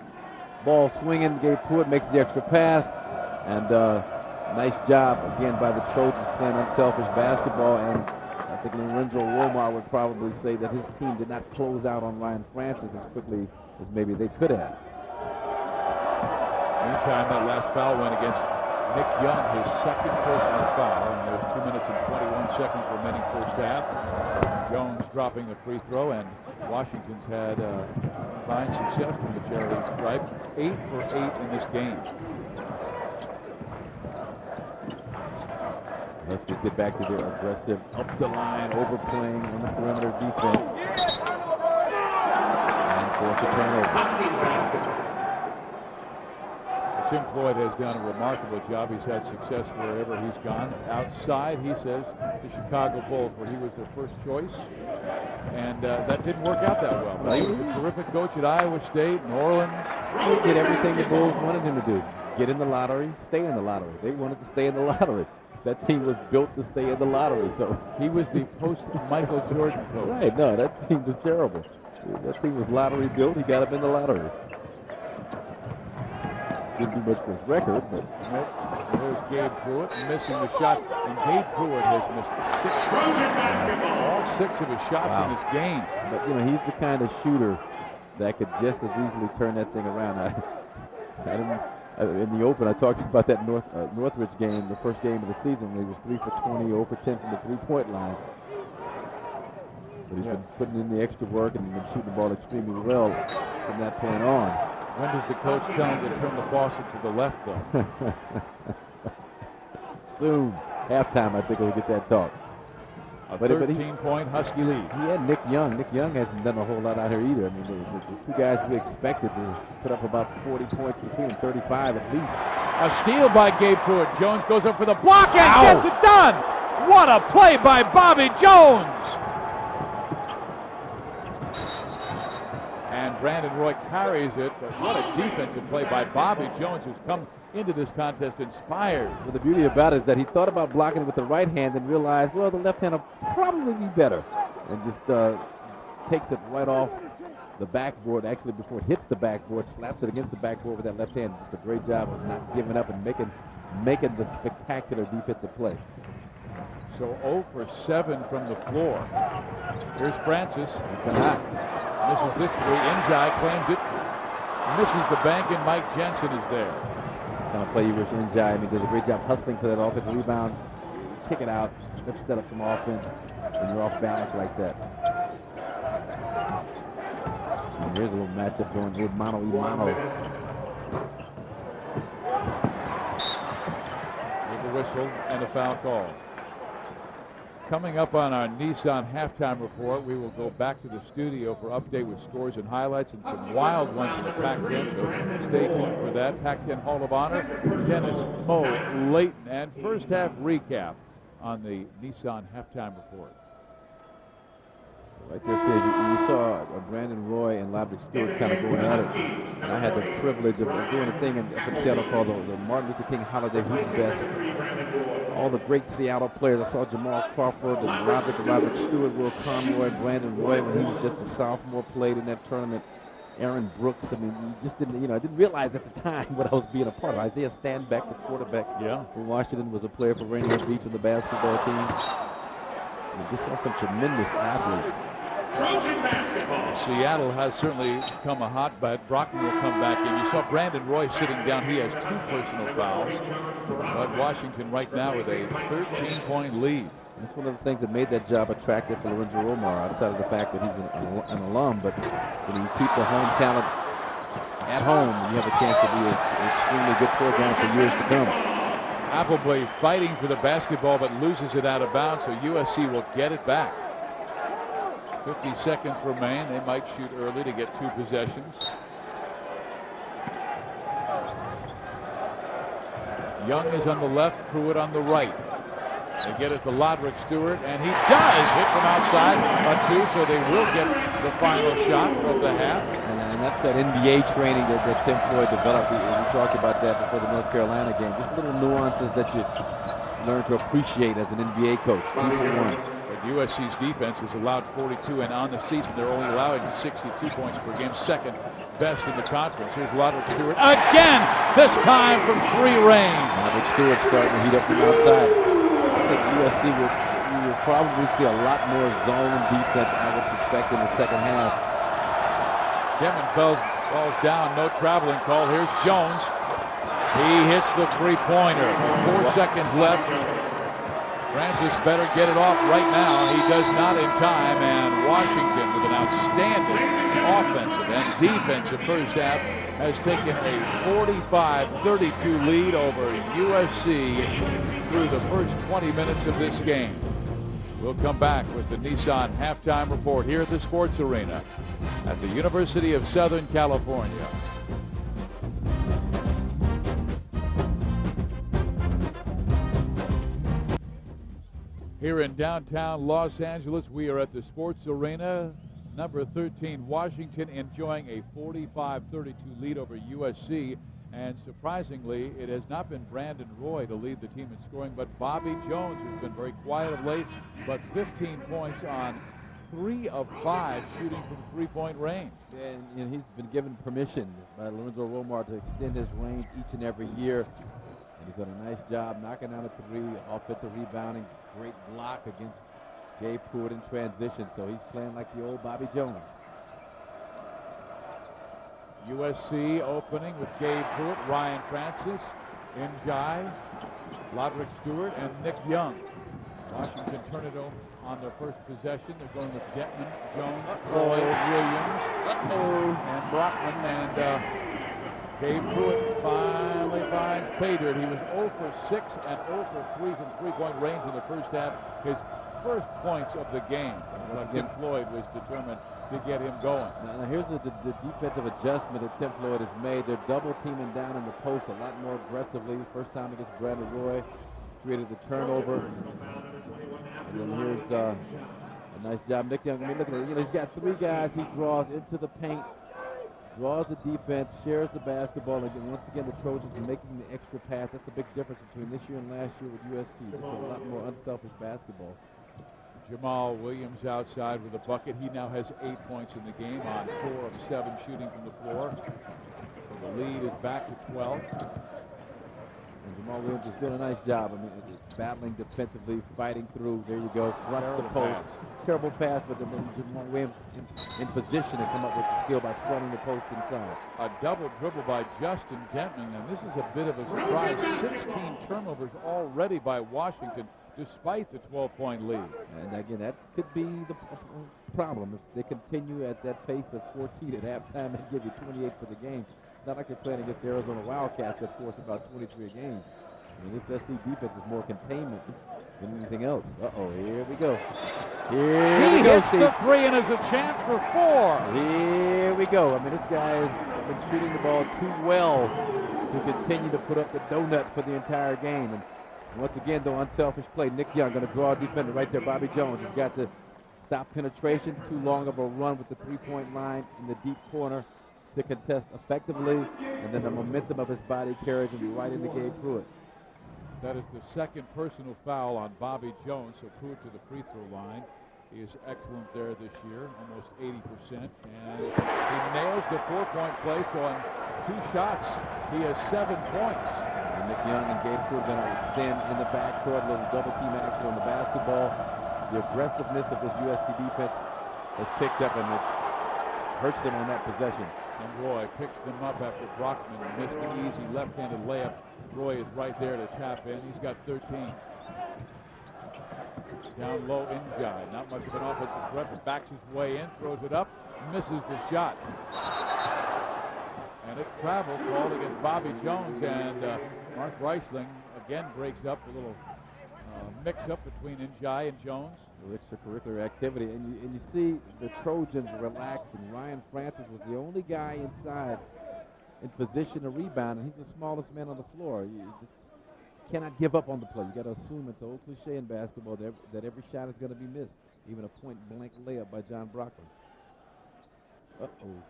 Ball swinging. Gabe Pruitt makes the extra pass. And nice job, again, by the Trojans playing unselfish basketball. And I think Lorenzo Romar would probably say that his team did not close out on Ryan Francis as quickly as maybe they could have. Meantime, that last foul went against Nick Young, his second personal foul, and there's 2 minutes and 21 seconds remaining first half. Jones dropping the free throw, and Washington's had fine success from the charity stripe. 8 for 8 in this game. Huskies get back to their aggressive, up the line, overplaying on the perimeter defense. And force a turnover. Husky basketball. Tim Floyd has done a remarkable job. He's had success wherever he's gone. Outside, he says, the Chicago Bulls, where he was their first choice. And that didn't work out that well. But he was a terrific coach at Iowa State, New Orleans. He did everything the Bulls wanted him to do. Get in the lottery, stay in the lottery. They wanted to stay in the lottery. That team was built to stay in the lottery. So he was the post-Michael Jordan coach. Right, no, that team was terrible. That team was lottery built. He got him in the lottery. Didn't do much for his record, but there's Gabe Pruitt missing the shot, and Gabe Pruitt has missed 6, all 6 of his shots in this game. But you know, he's the kind of shooter that could just as easily turn that thing around. In the open, I talked about that Northridge game, the first game of the season, when he was 3 for 20, 0 for 10 from the three-point line. But he's been putting in the extra work and been shooting the ball extremely well from that point on. When does the coach tell him to turn the faucet to the left, though? Soon. Halftime, I think we'll get that talk. A 13-point Husky lead. He had Nick Young. Nick Young hasn't done a whole lot out here either. I mean, the two guys we expected to put up about 40 points between them, 35 at least. A steal by Gabe Pruitt. Jones goes up for the block and gets it done. What a play by Bobby Jones. And Brandon Roy carries it, but what a defensive play by Bobby Jones, who's come into this contest inspired. Well, the beauty about it is that he thought about blocking it with the right hand and realized, well, the left hand will probably be better. And just takes it right off the backboard, actually before it hits the backboard, slaps it against the backboard with that left hand. Just a great job of not giving up and making the spectacular defensive play. So 0 for 7 from the floor. Here's Francis. He's been hot. Misses this three. Njai claims it. Misses the bank, and Mike Jensen is there. Kind of play you wish Njai. I mean, does a great job hustling for that offensive rebound. Kick it out. Let's set up some offense when you're off balance like that. And here's a little matchup going with mano-a-mano. With a whistle and a foul call. Coming up on our Nissan halftime report, we will go back to the studio for update with scores and highlights and some wild ones in the Pac-10, so stay tuned for that. Pac-10 Hall of Honor, Dennis, Mo, Layton, and first half recap on the Nissan halftime report. Right there, Sid, you saw Brandon Roy and Ladrick Stewart kind of going at it. And I had the privilege of doing a thing up in Seattle called the Martin Luther King Holiday Hoop Fest. All the great Seattle players. I saw Jamal Crawford and Ladrick Stewart, Will Conroy, Brandon Roy when he was just a sophomore, played in that tournament. Aaron Brooks. I mean, you just didn't, I didn't realize at the time what I was being a part of. Isaiah Stanback, the quarterback from Washington, was a player for Rainier Beach on the basketball team. I just saw some tremendous athletes. Seattle has certainly become a hotbed. Brockton will come back in. You saw Brandon Roy sitting down. He has 2 personal fouls. But Washington right now with a 13-point lead. That's one of the things that made that job attractive for Lorenzo Romar, outside of the fact that he's an alum. But when you keep the home talent at home, you have a chance to be an extremely good program for years to come. Appleby fighting for the basketball but loses it out of bounds, so USC will get it back. 50 seconds remain. They might shoot early to get 2 possessions. Young is on the left, Pruitt on the right. They get it to Ladrick Stewart, and he does hit from outside on 2, so they will get the final shot of the half. And that's that NBA training that Tim Floyd developed. We talked about that before the North Carolina game. Just little nuances that you learn to appreciate as an NBA coach. 2 for 1. USC's defense has allowed 42, and on the season they're only allowing 62 points per game, second best in the conference. Here's Roderick Stewart again, this time from 3 range. Roderick Stewart starting to heat up from outside. I think USC will probably see a lot more zone defense, I would suspect, in the second half. Denman falls down, no traveling call. Here's Jones. He hits the three-pointer. 4 seconds left. Francis better get it off right now. He does not in time, and Washington, with an outstanding offensive and defensive first half, has taken a 45-32 lead over USC through the first 20 minutes of this game. We'll come back with the Nissan halftime report here at the Sports Arena at the University of Southern California. Here in downtown Los Angeles, we are at the Sports Arena. Number 13, Washington, enjoying a 45-32 lead over USC. And surprisingly, it has not been Brandon Roy to lead the team in scoring, but Bobby Jones, who's been very quiet of late, but 15 points on 3 of 5 shooting from three-point range. And he's been given permission by Lorenzo Romar to extend his range each and every year. And he's done a nice job knocking down a 3, offensive rebounding, great block against Gabe Pruitt in transition. So he's playing like the old Bobby Jones. USC opening with Gabe Pruitt, Ryan Francis, Njai, Roderick Stewart, and Nick Young. Washington turn it on their first possession. They're going with Detman, Jones, Floyd, Williams, and Brockman. And Gabe Pruitt finally finds pay dirt. He was 0 for 6 and 0 for 3 from three-point range in the first half. His first points of the game. Tim Floyd was determined to get him going. Now here's the defensive adjustment that Tim Floyd has made. They're double teaming down in the post a lot more aggressively. First time against Brandon Roy, created the turnover. And then here's a nice job. Nick Young, I mean, look at it. He's got 3 guys he draws into the paint, draws the defense, shares the basketball. And again, once again, the Trojans making the extra pass. That's a big difference between this year and last year with USC. Just a lot more unselfish basketball. Jamal Williams outside with a bucket. He now has 8 points in the game on 4 of 7 shooting from the floor. So the lead is back to 12. And Jamal Williams is doing a nice job. I mean, battling defensively, fighting through. There you go. Fronts the post. Terrible pass, but then Jamal Williams in position to come up with the skill by fronting the post inside. A double dribble by Justin Denton, and this is a bit of a surprise. 16 turnovers already by Washington, despite the 12-point lead. And again, that could be the problem. If they continue at that pace of 14 at halftime and give you 28 for the game, it's not like they're playing against the Arizona Wildcats that force about 23 a game. I mean, this SC defense is more containment than anything else. Uh-oh, here we go. He hits the 3 and has a chance for 4. Here we go. I mean, this guy has been shooting the ball too well to continue to put up the donut for the entire game. And once again, though, unselfish play. Nick Young going to draw a defender right there. Bobby Jones has got to stop penetration. Too long of a run with the three-point line in the deep corner to contest effectively. And then the momentum of his body carries him right into Gabe Pruitt. That is the second personal foul on Bobby Jones, so Pruitt to the free throw line. He is excellent there this year, almost 80%. And he nails the 4-point play, so on 2 shots, he has 7 points. And Nick Young and Gabe Pruitt going to extend in the backcourt, a little double team action on the basketball. The aggressiveness of this USC defense has picked up, and it hurts them on that possession. And Roy picks them up after Brockman missed the easy left-handed layup. Roy is right there to tap in. He's got 13. Down low, Njai. Not much of an offensive threat, but backs his way in, throws it up, misses the shot. And a travel called against Bobby Jones, and Mark Reisling again breaks up a little mix-up between Njai and Jones. Extracurricular activity, and you see the Trojans relaxing. Ryan Francis was the only guy inside in position to rebound, and he's the smallest man on the floor. You just cannot give up on the play. You got to assume it's an old cliche in basketball that every shot is going to be missed, even a point-blank layup by John Brockman. Uh-oh.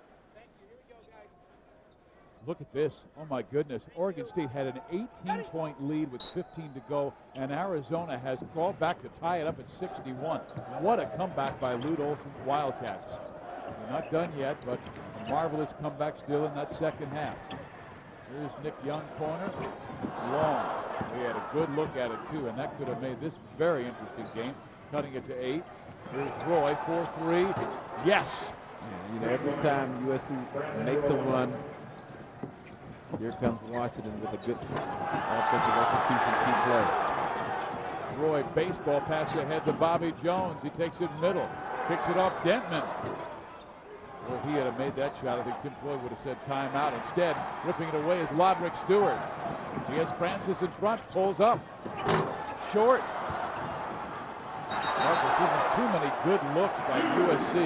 Look at this. Oh, my goodness. Oregon State had an 18-point lead with 15 to go, and Arizona has crawled back to tie it up at 61. What a comeback by Lute Olson's Wildcats. They're not done yet, but a marvelous comeback still in that second half. Here's Nick Young corner. Long. We had a good look at it, too, and that could have made this very interesting game. Cutting it to 8. Here's Roy, 4-3. Yes! Yeah, you know, every time USC makes a run, here comes Washington with a good offensive execution, key play. Roy, baseball pass ahead to Bobby Jones. He takes it middle. Kicks it off Dentman. Well, if he had made that shot, I think Tim Floyd would have said timeout. Instead, ripping it away is Lodrick Stewart. He has Francis in front, pulls up. Short. Marcus, this is too many good looks by USC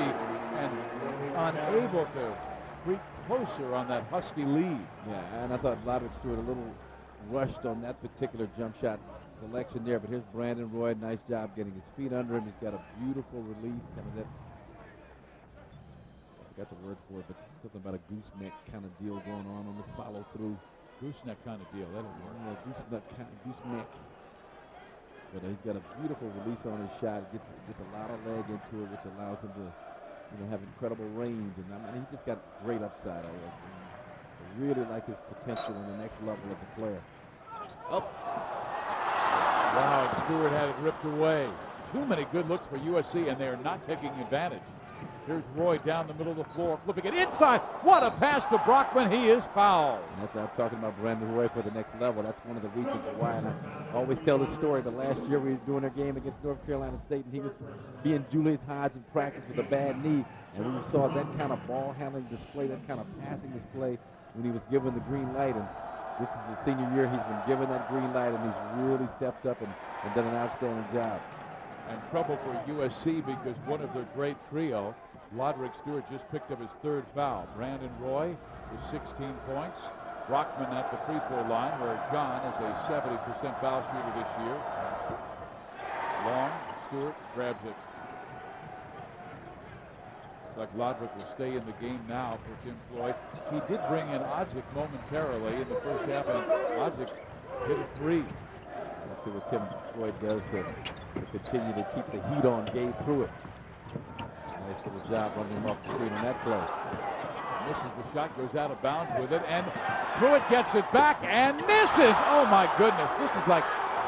and unable to creep closer on that Husky lead. Yeah, and I thought Lodrick Stewart a little rushed on that particular jump shot selection there, but here's Brandon Roy, nice job getting his feet under him. He's got a beautiful release, kind of that, I forgot the word for it, but something about a gooseneck kind of deal going on the follow through. Gooseneck kind of deal, that'll work. Yeah, gooseneck. But he's got a beautiful release on his shot. Gets a lot of leg into it, which allows him to, have incredible range. And I mean, he just got great upside. I really like his potential on the next level as a player. Oh. Wow, Stewart had it ripped away. Too many good looks for USC, and they are not taking advantage. Here's Roy down the middle of the floor, flipping it inside. What a pass to Brockman. He is fouled. And that's, I'm talking about Brandon Roy for the next level. That's one of the reasons why. And I always tell this story, but last year we were doing a game against North Carolina State, and he was being Julius Hodge in practice with a bad knee. And we saw that kind of ball handling display, that kind of passing display when he was given the green light. And this is the senior year. He's been given that green light, and he's really stepped up and done an outstanding job. And trouble for USC because one of their great trio, Lodrick Stewart, just picked up his third foul. Brandon Roy with 16 points. Brockman at the free throw line, where John is a 70% foul shooter this year. Long, Stewart grabs it. Looks like Lodrick will stay in the game now for Tim Floyd. He did bring in Odzik momentarily in the first half, and Odzik hit a three. Let's see what Tim Floyd does to continue to keep the heat on Gabe Pruitt. Nice little job running him off the screen on that play. Misses the shot, goes out of bounds with it, and Pruitt gets it back and misses. Oh my goodness, this is like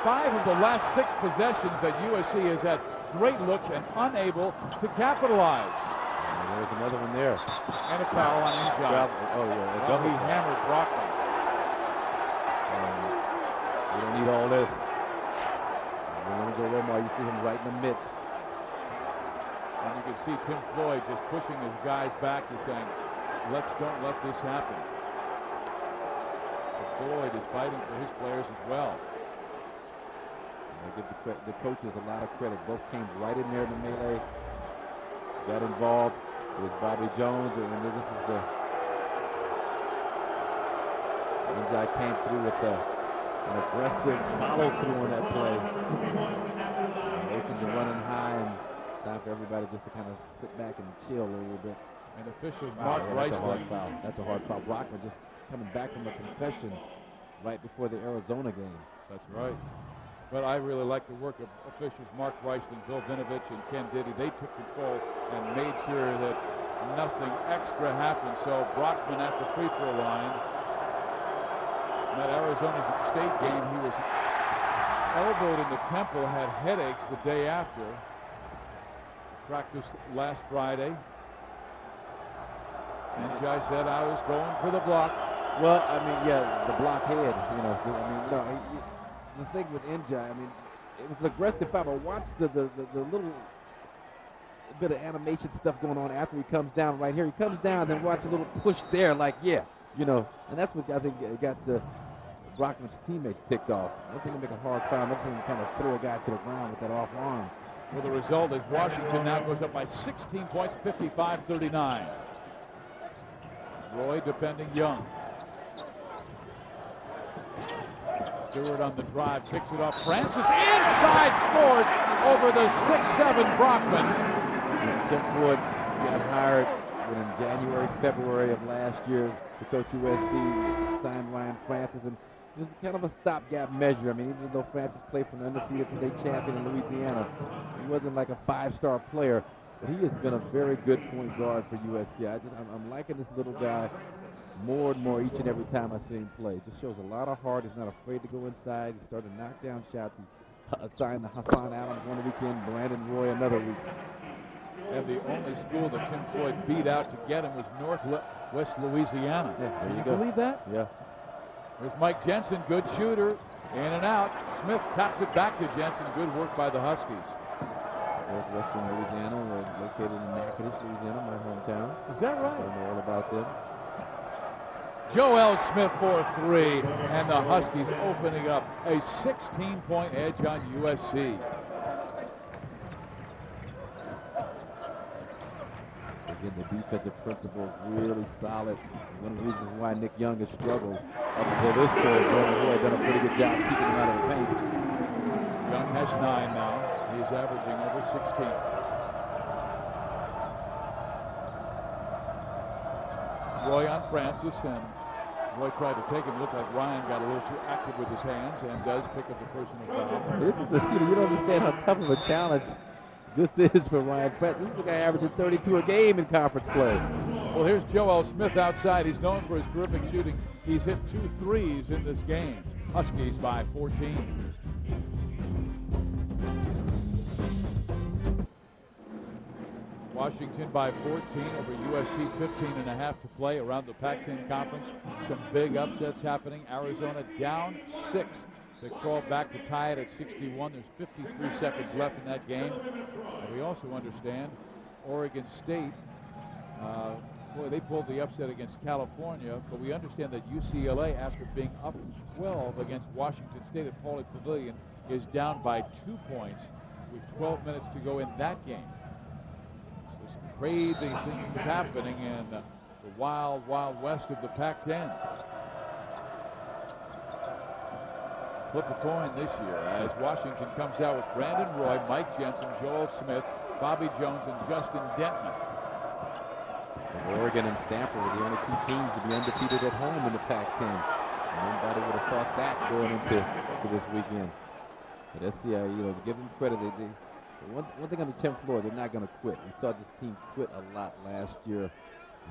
5 of the last 6 possessions that USC has had great looks and unable to capitalize. And there's another one there. And a foul on Injai. Oh yeah, well, he hammered Brockman. We don't need all this. Lorenzo Romar, you see him right in the midst. And you can see Tim Floyd just pushing his guys back and saying, don't let this happen. But Floyd is fighting for his players as well. I give the coaches a lot of credit. Both came right in there in the melee, got involved. It was Bobby Jones, and this is the Injai came through with an aggressive follow-through on that play. Oceans are running high, and time for everybody just to kind of sit back and chill a little bit. And officials Mark Rice. That's a hard foul. That's a hard foul. Brockman just coming back from a concussion right before the Arizona game. That's right. But I really like the work of officials Mark Reisling, Bill Vinovich, and Ken Diddy. They took control and made sure that nothing extra happened. So Brockman at the free throw line. In that Arizona State game, he was elbowed in the temple, had headaches the day after. Practiced last Friday. And Jai said, I was going for the block. Well, I mean, yeah, the blockhead, I mean, no, the thing with Injai, I mean, it was an aggressive foul, but watch the little bit of animation stuff going on after he comes down right here. He comes down, then watch a little push there, like, yeah, and that's what I think got Brockman's teammates ticked off. Nothing to make a hard foul, nothing to kind of throw a guy to the ground with that off arm. Well, the result is Washington now goes up by 16 points, 55-39. Roy defending Young. Stewart on the drive, picks it up. Francis inside scores over the 6'7" Brockman. Tim Floyd got hired when in January, February of last year, to coach USC, signed Ryan Francis, and it was kind of a stopgap measure. I mean, even though Francis played for an undefeated state champion in Louisiana, he wasn't like a five-star player, but he has been a very good point guard for USC. I'm liking this little guy more and more each and every time I see him play. Just shows a lot of heart. He's not afraid to go inside. He's starting to knock down shots. He's assigned to Hassan Adams one weekend, Brandon Roy another week. And the only school that Tim Floyd beat out to get him was Northwest Louisiana. Yeah, Can you believe that? Yeah. There's Mike Jensen, good shooter, in and out. Smith taps it back to Jensen. Good work by the Huskies. Northwestern Louisiana, located in Natchitoches, Louisiana, my hometown. Is that right? I know all about them. Joel Smith for three, and the Huskies opening up a 16-point edge on USC. Again, the defensive principle is really solid. One of the reasons why Nick Young has struggled up until this point. Brandon Roy done a pretty good job keeping him out of the paint. Young has 9 now. He is averaging over 16. Roy on Francis, and Roy tried to take him. Looked like Ryan got a little too active with his hands and does pick up the personal foul. This is the you don't understand how tough of a challenge this is for Ryan Francis. This is the guy averaging 32 a game in conference play. Well, here's Joel Smith outside. He's known for his terrific shooting. He's hit 2 threes in this game. Huskies by 14. Washington by 14 over USC, 15.5 to play around the Pac-10 Conference. Some big upsets happening. Arizona down 6. They crawl back to tie it at 61. There's 53 seconds left in that game. And we also understand Oregon State, boy, they pulled the upset against California, but we understand that UCLA, after being up 12 against Washington State at Pauley Pavilion, is down by 2 points with 12 minutes to go in that game. So some crazy things happening in the wild, wild west of the Pac-10. Flip a coin this year as Washington comes out with Brandon Roy, Mike Jensen, Joel Smith, Bobby Jones, and Justin Dentman. And Oregon and Stanford were the only 2 teams to be undefeated at home in the Pac-10. Nobody would have thought that going into this weekend. But SC, give them credit. One thing under Tim Floyd, they're not going to quit. We saw this team quit a lot last year,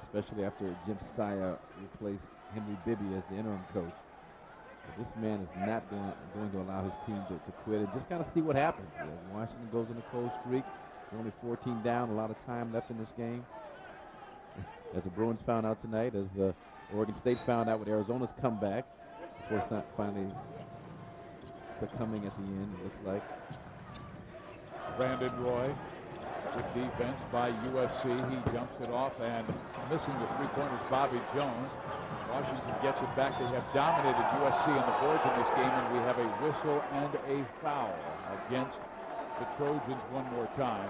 especially after Jim Saya replaced Henry Bibby as the interim coach. But this man is not going to allow his team to quit and just kind of see what happens. Washington goes on a cold streak. They're only 14 down, a lot of time left in this game. As the Bruins found out tonight, as Oregon State found out with Arizona's comeback, before finally succumbing at the end, it looks like. Brandon Roy with defense by USC. He jumps it off and missing the 3-pointers, Bobby Jones. Washington gets it back. They have dominated USC on the boards in this game, and we have a whistle and a foul against the Trojans one more time.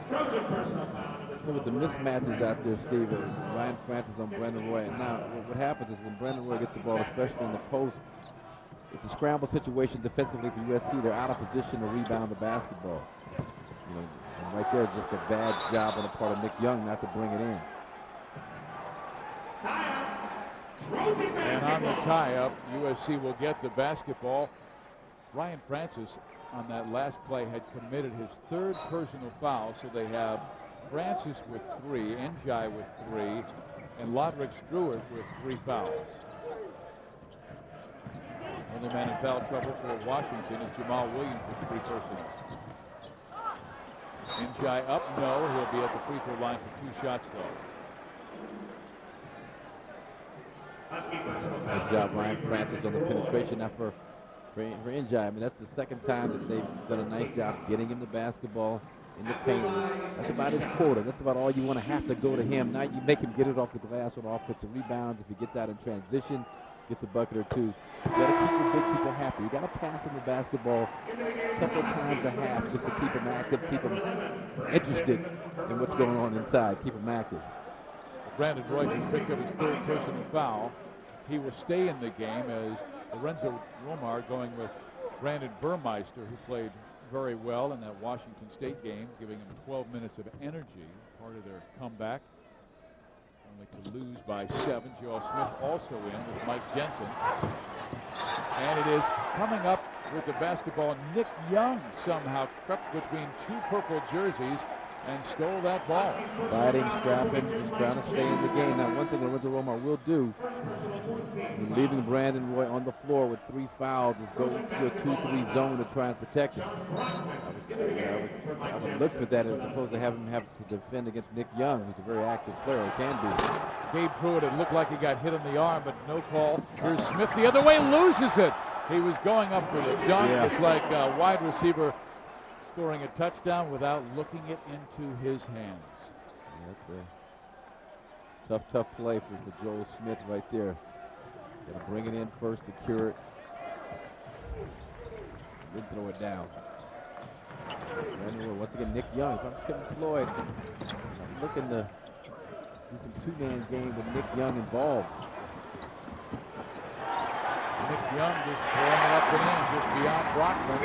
Trojan personal foul. So with the mismatches out there, Steve, Ryan Francis on Brandon Roy. And now what happens is when Brandon Roy gets the ball, especially in the post, it's a scramble situation defensively for USC. They're out of position to rebound the basketball. And right there, just a bad job on the part of Nick Young not to bring it in. And on the tie-up, USC will get the basketball. Ryan Francis on that last play had committed his 3rd personal foul, so they have Francis with 3, Njai with 3, and Lodrick Stewart with 3 fouls. Only man in foul trouble for Washington is Jamal Williams with 3 personals. Njai up, no. He'll be at the free throw line for 2 shots, though. Nice job, Ryan Francis, on the penetration. Now for Njai, I mean, that's the 2nd time that they've done a nice job getting him the basketball in the paint. That's about his quota. That's about all you want to have to go to him. Now you make him get it off the glass on offensive rebounds. If he gets out in transition, gets a bucket or 2. You got to keep your big people happy. You got to pass him the basketball a couple times a half just to keep him active, keep him interested in what's going on inside, keep him active. Brandon Roy just picked up his 3rd personal foul. He will stay in the game as Lorenzo Romar going with Brandon Burmeister, who played very well in that Washington State game, giving them 12 minutes of energy, part of their comeback. Only to lose by 7. Joel Smith also in with Mike Jensen. And it is coming up with the basketball. Nick Young somehow crept between 2 purple jerseys and stole that ball. Fighting, scrapping, just trying to stay in the game. Now, one thing Lorenzo Romar will do when leaving Brandon Roy on the floor with 3 fouls is go to a 2-3 zone to try and protect him. I would look for that as opposed to have him have to defend against Nick Young, who's a very active player. He can be. Gabe Pruitt, it looked like he got hit on the arm, but no call. Here's Smith the other way, loses it. He was going up for the dunk. Yeah. It's like a wide receiver scoring a touchdown without looking it into his hands. Yeah, that's a tough play for Joel Smith right there. Got to bring it in first, secure it, then throw it down. Anyway, once again, Nick Young. If I'm Tim Floyd, I'm looking to do some 2-man game with Nick Young involved. Nick Young just throwing it up and in just beyond Brockman.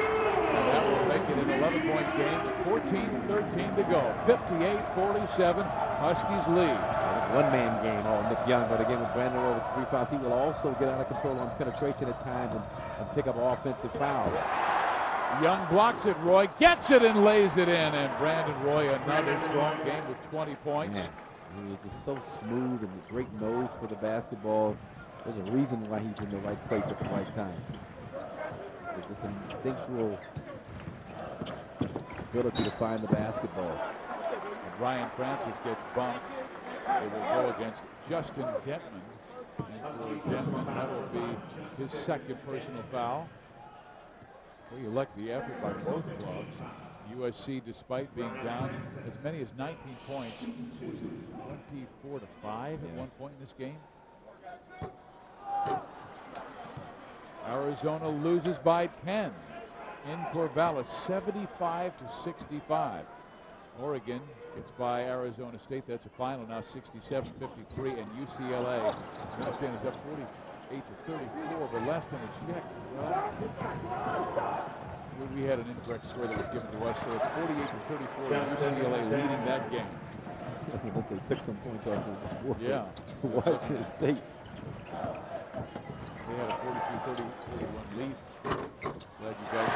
And that will make it an 11-point game with 14-13 to go. 58-47, Huskies lead. One-man game, Nick Young, but again with Brandon Roy with 3 fouls, he will also get out of control on penetration at times and pick up offensive fouls. Young blocks it, Roy gets it and lays it in, and Brandon Roy another strong game with 20 points. Man, he's just so smooth and a great nose for the basketball. There's a reason why he's in the right place at the right time. It's just an instinctual ability to find the basketball. And Ryan Francis gets bumped. They will go against Justin Detman. And for Detman, that will be his 2nd personal foul. Well, you like the effort by both clubs. USC, despite being down as many as 19 points, was it 24-5 at one point in this game? Arizona loses by 10 in Corvallis, 75-65. Oregon gets by Arizona State. That's a final now, 67-53, and UCLA, I understand, is up 48-34. But last time I checked, we had an incorrect score that was given to us, so it's 48-34. UCLA leading that game. Unless they took some points off the board. Yeah. Washington State. They had a 43-41 lead. Glad you guys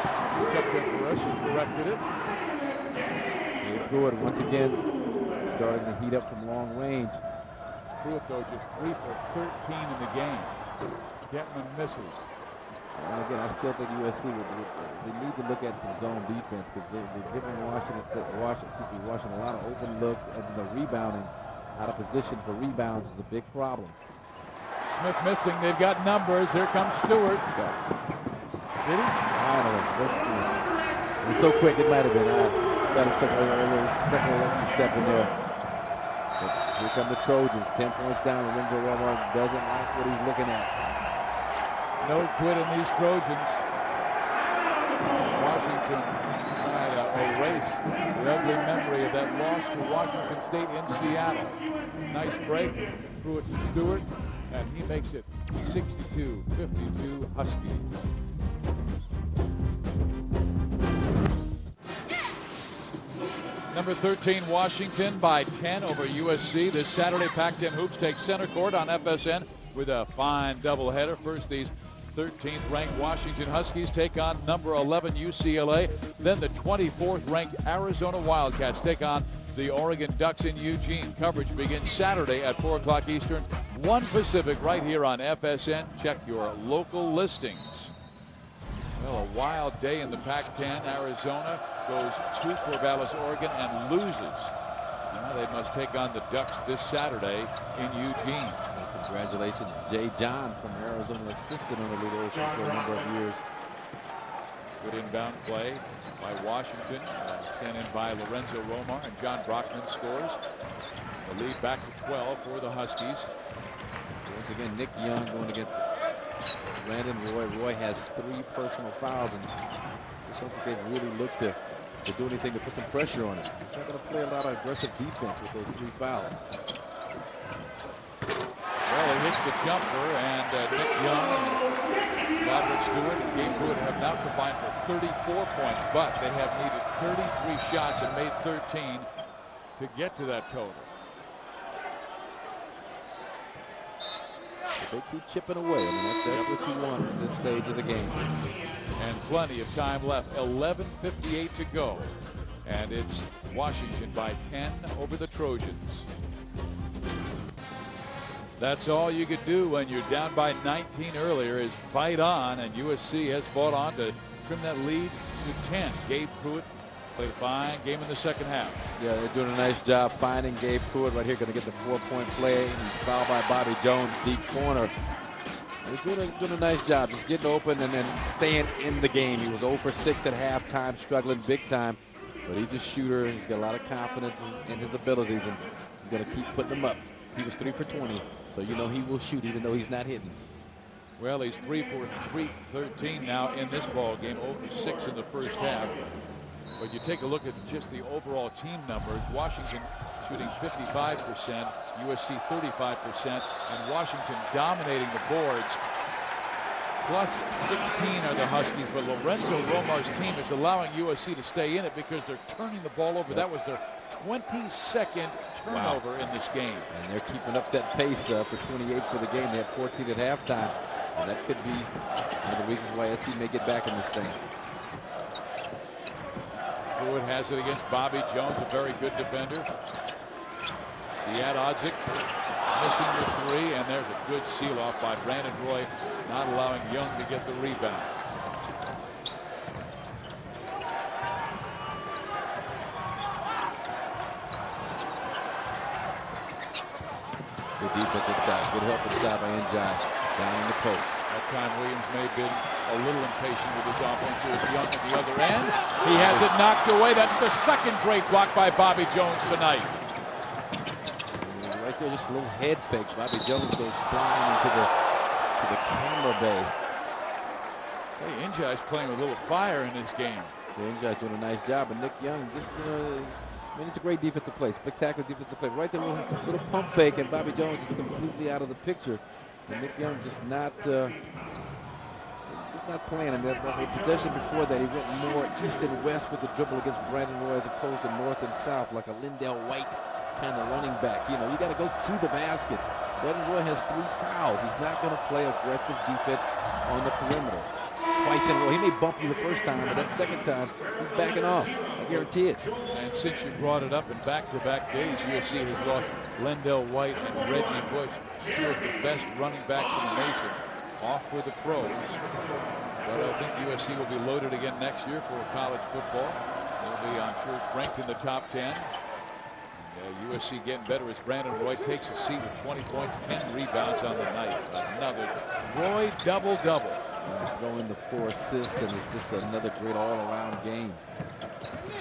checked that for us and corrected it. Pruitt once again starting to heat up from long range. Pruitt, though, just 3 for 13 in the game. Detman misses. And again, I still think USC they need to look at some zone defense because they're giving Washington a lot of open looks, and the rebounding out of position for rebounds is a big problem. Smith missing. They've got numbers. Here comes Stewart. Did he? I don't know. It was so quick. It might have been. I thought it took a little step in there. But here come the Trojans. 10 points down. Lorenzo Romar doesn't like what he's looking at. No quit in these Trojans. Washington trying to erase the ugly memory of that loss to Washington State in Seattle. Nice break. Pruitt to Stewart. And he makes it 62-52 Huskies. Number 13, Washington by 10 over USC. This Saturday, Pac-10 Hoops takes center court on FSN with a fine doubleheader. First, these 13th ranked Washington Huskies take on number 11 UCLA. Then the 24th ranked Arizona Wildcats take on the Oregon Ducks in Eugene. Coverage begins Saturday at 4 o'clock Eastern, 1 Pacific, right here on FSN. Check your local listings. Well, a wild day in the Pac-10. Arizona goes to Corvallis, Oregon, and loses. Now they must take on the Ducks this Saturday in Eugene. Congratulations, Jay John from Arizona, assistant on the leadership for a number of years. Good inbound play by Washington, sent in by Lorenzo Romar, and John Brockman scores. The lead back to 12 for the Huskies. Once again, Nick Young going against Brandon Roy. Roy has 3 personal fouls, and just don't think they've really looked to do anything to put some pressure on him. He's not going to play a lot of aggressive defense with those 3 fouls. Well, he hits the jumper, and Nick Young Robert Stewart and Gabe Pruitt have now combined for 34 points, but they have needed 33 shots and made 13 to get to that total. They keep chipping away. I mean, that's what you want at this stage of the game. And plenty of time left. 11:58 to go. And it's Washington by 10 over the Trojans. That's all you could do when you're down by 19 earlier is fight on, and USC has fought on to trim that lead to 10. Gabe Pruitt played a fine game in the second half. Yeah, they're doing a nice job finding Gabe Pruitt right here. Going to get the 4-point play. He's fouled by Bobby Jones, deep corner. They're doing a nice job just getting open and then staying in the game. He was 0 for 6 at halftime, struggling big time. But he's a shooter. He's got a lot of confidence in his abilities, and he's going to keep putting them up. He was 3 for 20, so you know he will shoot even though he's not hitting. Well, he's 3 for 13 now in this ball game, 0 for 6 in the first half. But you take a look at just the overall team numbers. Washington shooting 55%, USC 35%, and Washington dominating the boards. Plus 16 are the Huskies, but Lorenzo Romar's team is allowing USC to stay in it because they're turning the ball over. That was their 22nd turnover in this game. And they're keeping up that pace for 28 for the game. They had 14 at halftime, and that could be one of the reasons why SC may get back in this thing. Pruitt has it against Bobby Jones, a very good defender. Siad Odzik missing the three, and there's a good seal off by Brandon Roy, not allowing Young to get the rebound. Good defensive side, good help inside by Njai down in the post. That time Williams may have been a little impatient with his offense. Here's Young at the other end. He has it knocked away. That's the second great block by Bobby Jones tonight. Right there, just a little head fake. Bobby Jones goes flying into the camera bay. Hey, Njai's playing with a little fire in this game. Yeah, Njai's doing a nice job, and Nick Young just, I mean, it's a great defensive play, spectacular defensive play. Right there, little pump fake, and Bobby Jones is completely out of the picture. And Nick Young just not playing. I mean, the possession before that, he went more east and west with the dribble against Brandon Roy as opposed to north and south, like a Lindell White kind of running back. You know, you got to go to the basket. Brandon Roy has 3 fouls. He's not going to play aggressive defense on the perimeter. Twice in a row. He may bump you the first time, but that second time, he's backing off. I guarantee it. And since you brought it up, in back-to-back days, USC has lost Lindell White and Reggie Bush, 2 of the best running backs in the nation, off for the pros. But I think USC will be loaded again next year for college football. They'll be, I'm sure, ranked in the top 10. And, USC getting better as Brandon Roy takes a seat with 20 points, 10 rebounds on the night. Another Roy double-double. Throwing the 4 assists, and it's just another great all-around game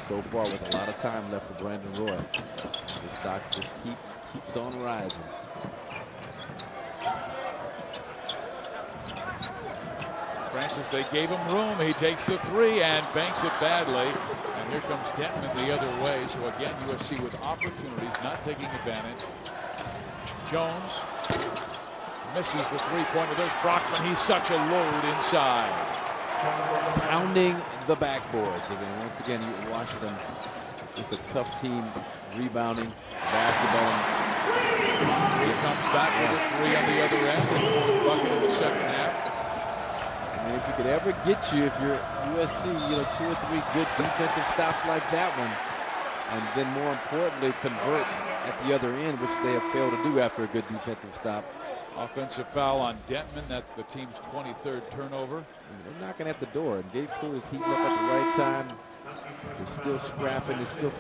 so far with a lot of time left for Brandon Roy. The stock just keeps on rising. Francis, they gave him room. He takes the 3 and banks it badly. And here comes Denton the other way. So again, USC with opportunities, not taking advantage. Jones misses the 3-pointer. There's Brockman. He's such a load inside. Pounding the backboards. I mean, once again, Washington just a tough team, rebounding, basketball. He comes back with a 3 on the other end. They scored a bucket in the second half. I mean, if you could ever get you, if you're USC, 2 or 3 good defensive stops like that one, and then more importantly, convert at the other end, which they have failed to do after a good defensive stop. Offensive foul on Denton. That's the team's 23rd turnover. I mean, they're knocking at the door, and Gabe Pruitt is heating up at the right time. They're still scrapping. They're still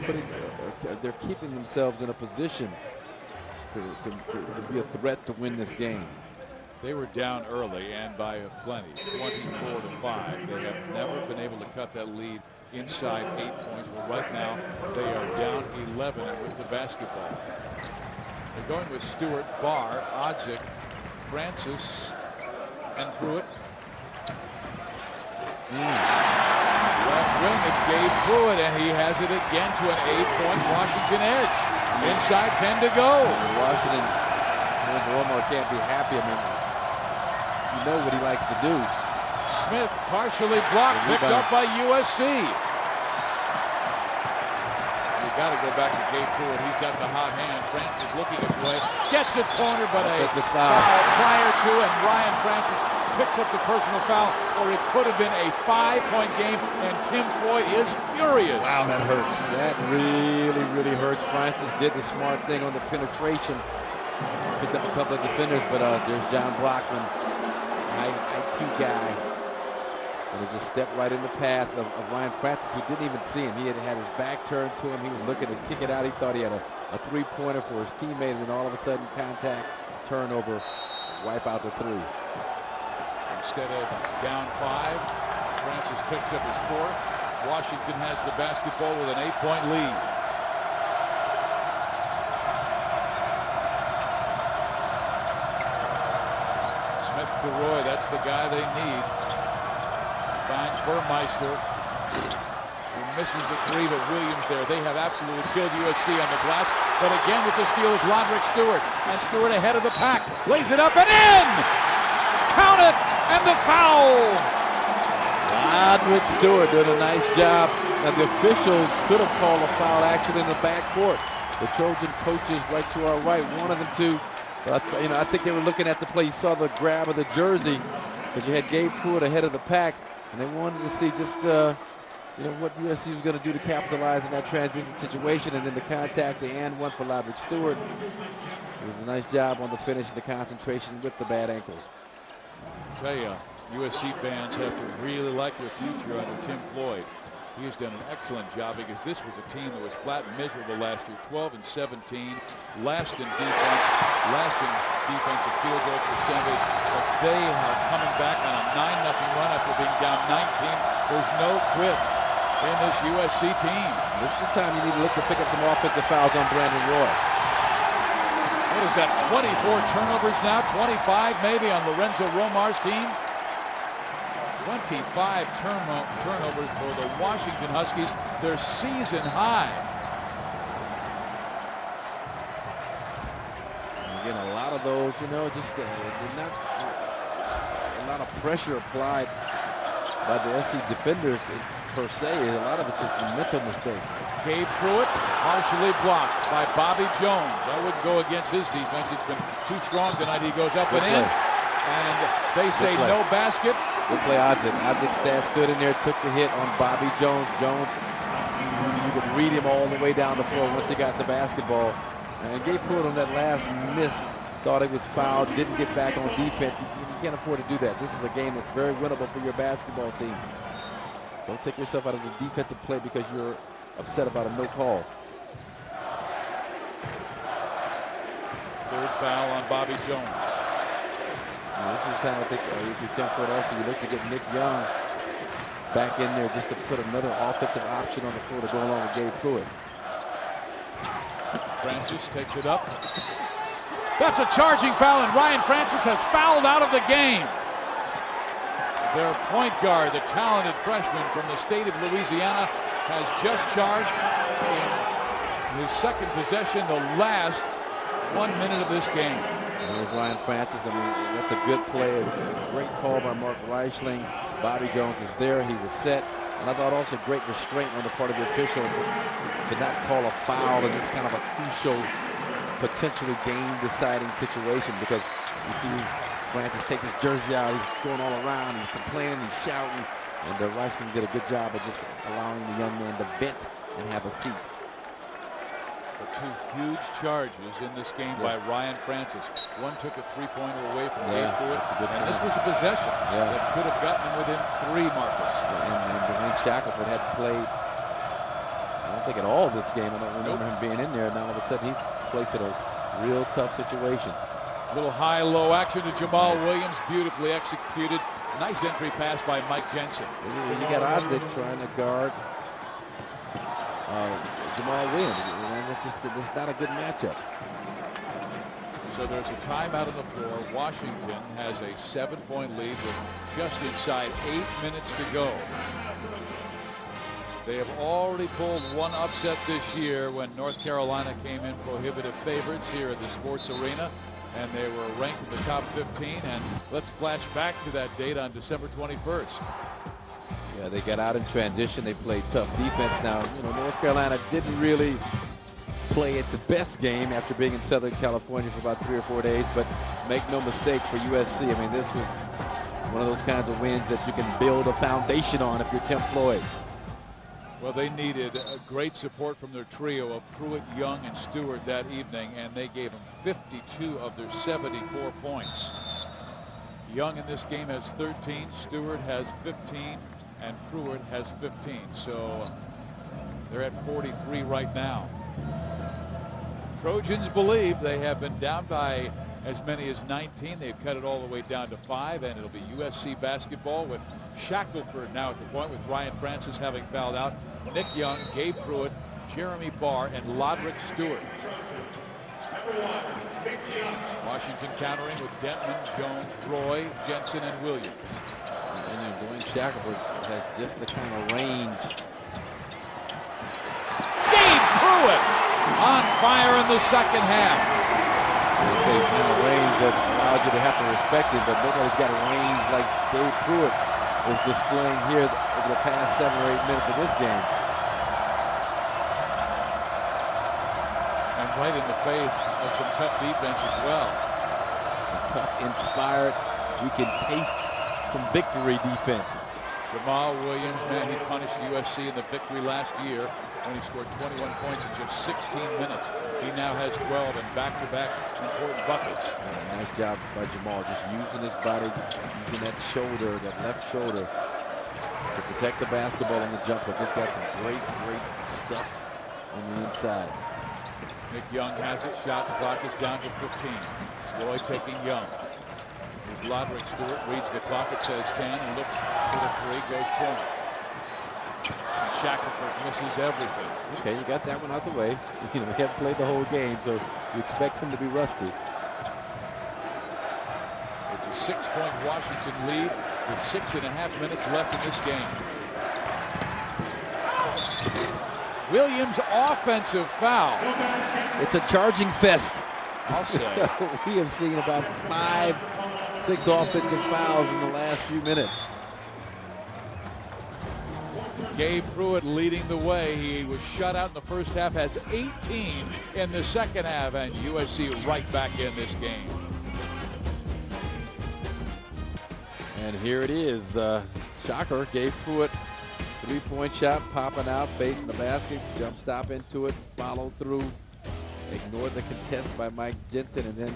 they're keeping themselves in a position to be a threat to win this game. They were down early and by plenty, 24-5. They have never been able to cut that lead inside 8 points. Well, right now they are down 11 with the basketball. They're going with Stewart, Barr, Odzik, Francis, and Pruitt. Left wing, it's Gabe Pruitt, and he has it again to an 8-point Washington edge. Inside 10 to go. Washington, Romar can't be happy. I mean, you know what he likes to do. Smith partially blocked, picked up by USC. You got to go back to Gabe Pruitt. He's got the hot hand. Francis looking his way, gets it cornered, but a foul prior to, and Ryan Francis picks up the personal foul, or it could have been a 5-point game, and Tim Floyd is furious. Wow, that hurts. That really, really hurts. Francis did the smart thing on the penetration. Picked up a couple of defenders, but there's John Blockman, IQ guy. And he just stepped right in the path of Ryan Francis, who didn't even see him. He had his back turned to him. He was looking to kick it out. He thought he had a three-pointer for his teammate, and then all of a sudden, contact, turnover, wipe out the three. Instead of down 5, Francis picks up his 4th. Washington has the basketball with an 8-point lead. Smith to Roy, that's the guy they need. Finds Burmeister, who misses the 3, but Williams there. They have absolutely killed USC on the glass. But again with the steal is Roderick Stewart. And Stewart ahead of the pack. Lays it up and in! Count it! And the foul! Roderick Stewart did a nice job. Now the officials could have called a foul action in the backcourt. The Trojan coaches right to our right wanted them to. But I think they were looking at the play. You saw the grab of the jersey because you had Gabe Pruitt ahead of the pack. And they wanted to see just what USC was going to do to capitalize in that transition situation, and then the contact, the and one for Roderick Stewart. It was a nice job on the finish and the concentration with the bad ankle. I tell you, USC fans have to really like their future under Tim Floyd. He has done an excellent job because this was a team that was flat and miserable last year, 12-17, last in defense, last in defensive field goal percentage. But they are coming back on a 9-0 run after being down 19. There's no quit in this USC team. This is the time you need to look to pick up some offensive fouls on Brandon Roy. What is that, 24 turnovers now, 25 maybe on Lorenzo Romar's team? 25 turnovers for the Washington Huskies, their season high. Again, a lot of those, just not a lot of pressure applied by the SC defenders per se. A lot of it's just mental mistakes. Gabe Pruitt partially blocked by Bobby Jones. I wouldn't go against his defense. It's been too strong tonight. He goes up and in, and they say no basket. Good play, Odzik. Odzik stood in there, took the hit on Bobby Jones. Jones, you could read him all the way down the floor once he got the basketball. And Gabe Pruitt on that last miss thought it was fouled, didn't get back on defense. You can't afford to do that. This is a game that's very winnable for your basketball team. Don't take yourself out of the defensive play because you're upset about a no call. Third foul on Bobby Jones. Now, this is the time I think if you're Tim Floyd also, you look to get Nick Young back in there just to put another offensive option on the floor to go along with Gabe Pruitt. Francis takes it up. That's a charging foul, and Ryan Francis has fouled out of the game. Their point guard, the talented freshman from the state of Louisiana, has just charged in his second possession, the last 1 minute of this game. There's Ryan Francis. I mean, that's a good play. A great call by Mark Reichling. Bobby Jones was there. He was set. And I thought also great restraint on the part of the official to not call a foul in this kind of a crucial, potentially game-deciding situation, because you see Francis takes his jersey out. He's going all around. He's complaining. He's shouting. And Reichling did a good job of just allowing the young man to vent and have a seat. Two huge charges in this game by Ryan Francis. One took a three-pointer away from Gabe Pruitt, and this was a possession that could have gotten him within 3, Marcus. And Dwayne Shackelford had played, I don't think at all this game. I don't remember him being in there, and now all of a sudden he's placed in a real tough situation. Little high-low action to Jamal Williams, beautifully executed. Nice entry pass by Mike Jensen. You got Odzik trying to guard Jamal Williams, and it's not a good matchup. So there's a timeout on the floor. Washington has a 7-point lead with just inside 8 minutes to go. They have already pulled one upset this year when North Carolina came in prohibitive favorites here at the Sports Arena. and they were ranked in the top 15. And let's flash back to that date on December 21st. Yeah, they got out in transition. They played tough defense. Now, you know, North Carolina didn't really play its best game after being in Southern California for about 3 or 4 days, but make no mistake, for USC, I mean, this was one of those kinds of wins that you can build a foundation on if you're Tim Floyd. Well, they needed great support from their trio of Pruitt, Young, and Stewart that evening, and they gave them 52 of their 74 points. Young in this game has 13, Stewart has 15, and Pruitt has 15. So they're at 43 right now. Trojans believe they have been down by as many as 19. They've cut it all the way down to 5, and it'll be USC basketball with Shackelford now at the point, with Ryan Francis having fouled out, Nick Young, Gabe Pruitt, Jeremy Barr, and Lodrick Stewart. Washington countering with Denton, Jones, Roy, Jensen, and Williams. And you know, Dwayne Shackelford has just the kind of range. Gabe Pruitt on fire in the second half. They say kind of range that allows you to have to respect it, but nobody's got a range like Gabe Pruitt is displaying here over the past 7 or 8 minutes of this game. And right in the face of some tough defense as well. Tough, inspired, we can taste some victory defense. Jamal Williams, man, he punished USC in the victory last year when he scored 21 points in just 16 minutes. He now has 12 and back-to-back important buckets. Yeah, nice job by Jamal, just using his body, using that shoulder, that left shoulder, to protect the basketball on the jumper. Just got some great stuff on the inside. Nick Young has it. Shot clock is down to 15. Roy taking Young. Here's Lodrick Stewart. Reads the clock. It says 10. And looks for the 3. Goes corner. Shackelford misses everything. Okay, you got that one out the way. You know, we haven't played the whole game, so you expect him to be rusty. It's a 6-point Washington lead with 6.5 minutes left in this game. Williams offensive foul. It's a charging fest. I'll say. We have seen about 5, 6 offensive fouls in the last few minutes. Gabe Pruitt leading the way. He was shut out in the first half, has 18 in the second half, and USC right back in this game. And here it is. Shocker, Gabe Pruitt, 3-point shot, popping out, facing the basket, jump stop into it, follow through, ignored the contest by Mike Jensen, and then,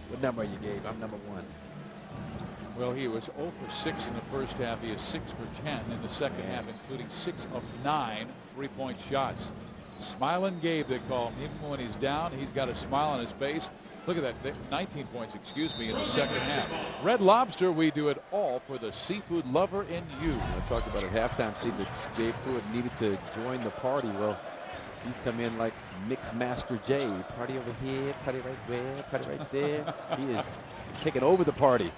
what number are you, Gabe? I'm number 1. Well, he was 0 for 6 in the first half. He is 6 for 10 in the second half, including 6 of 9 3-point shots. Smiling Gabe, they call him. Even when he's down, he's got a smile on his face. Look at that, 19 points, excuse me, in the second half. Red Lobster, we do it all for the seafood lover in you. I talked about at halftime, see that Gabe Pruitt needed to join the party. Well, he's come in like Mix Master J. Party over here, party right there, party right there. He is taking over the party.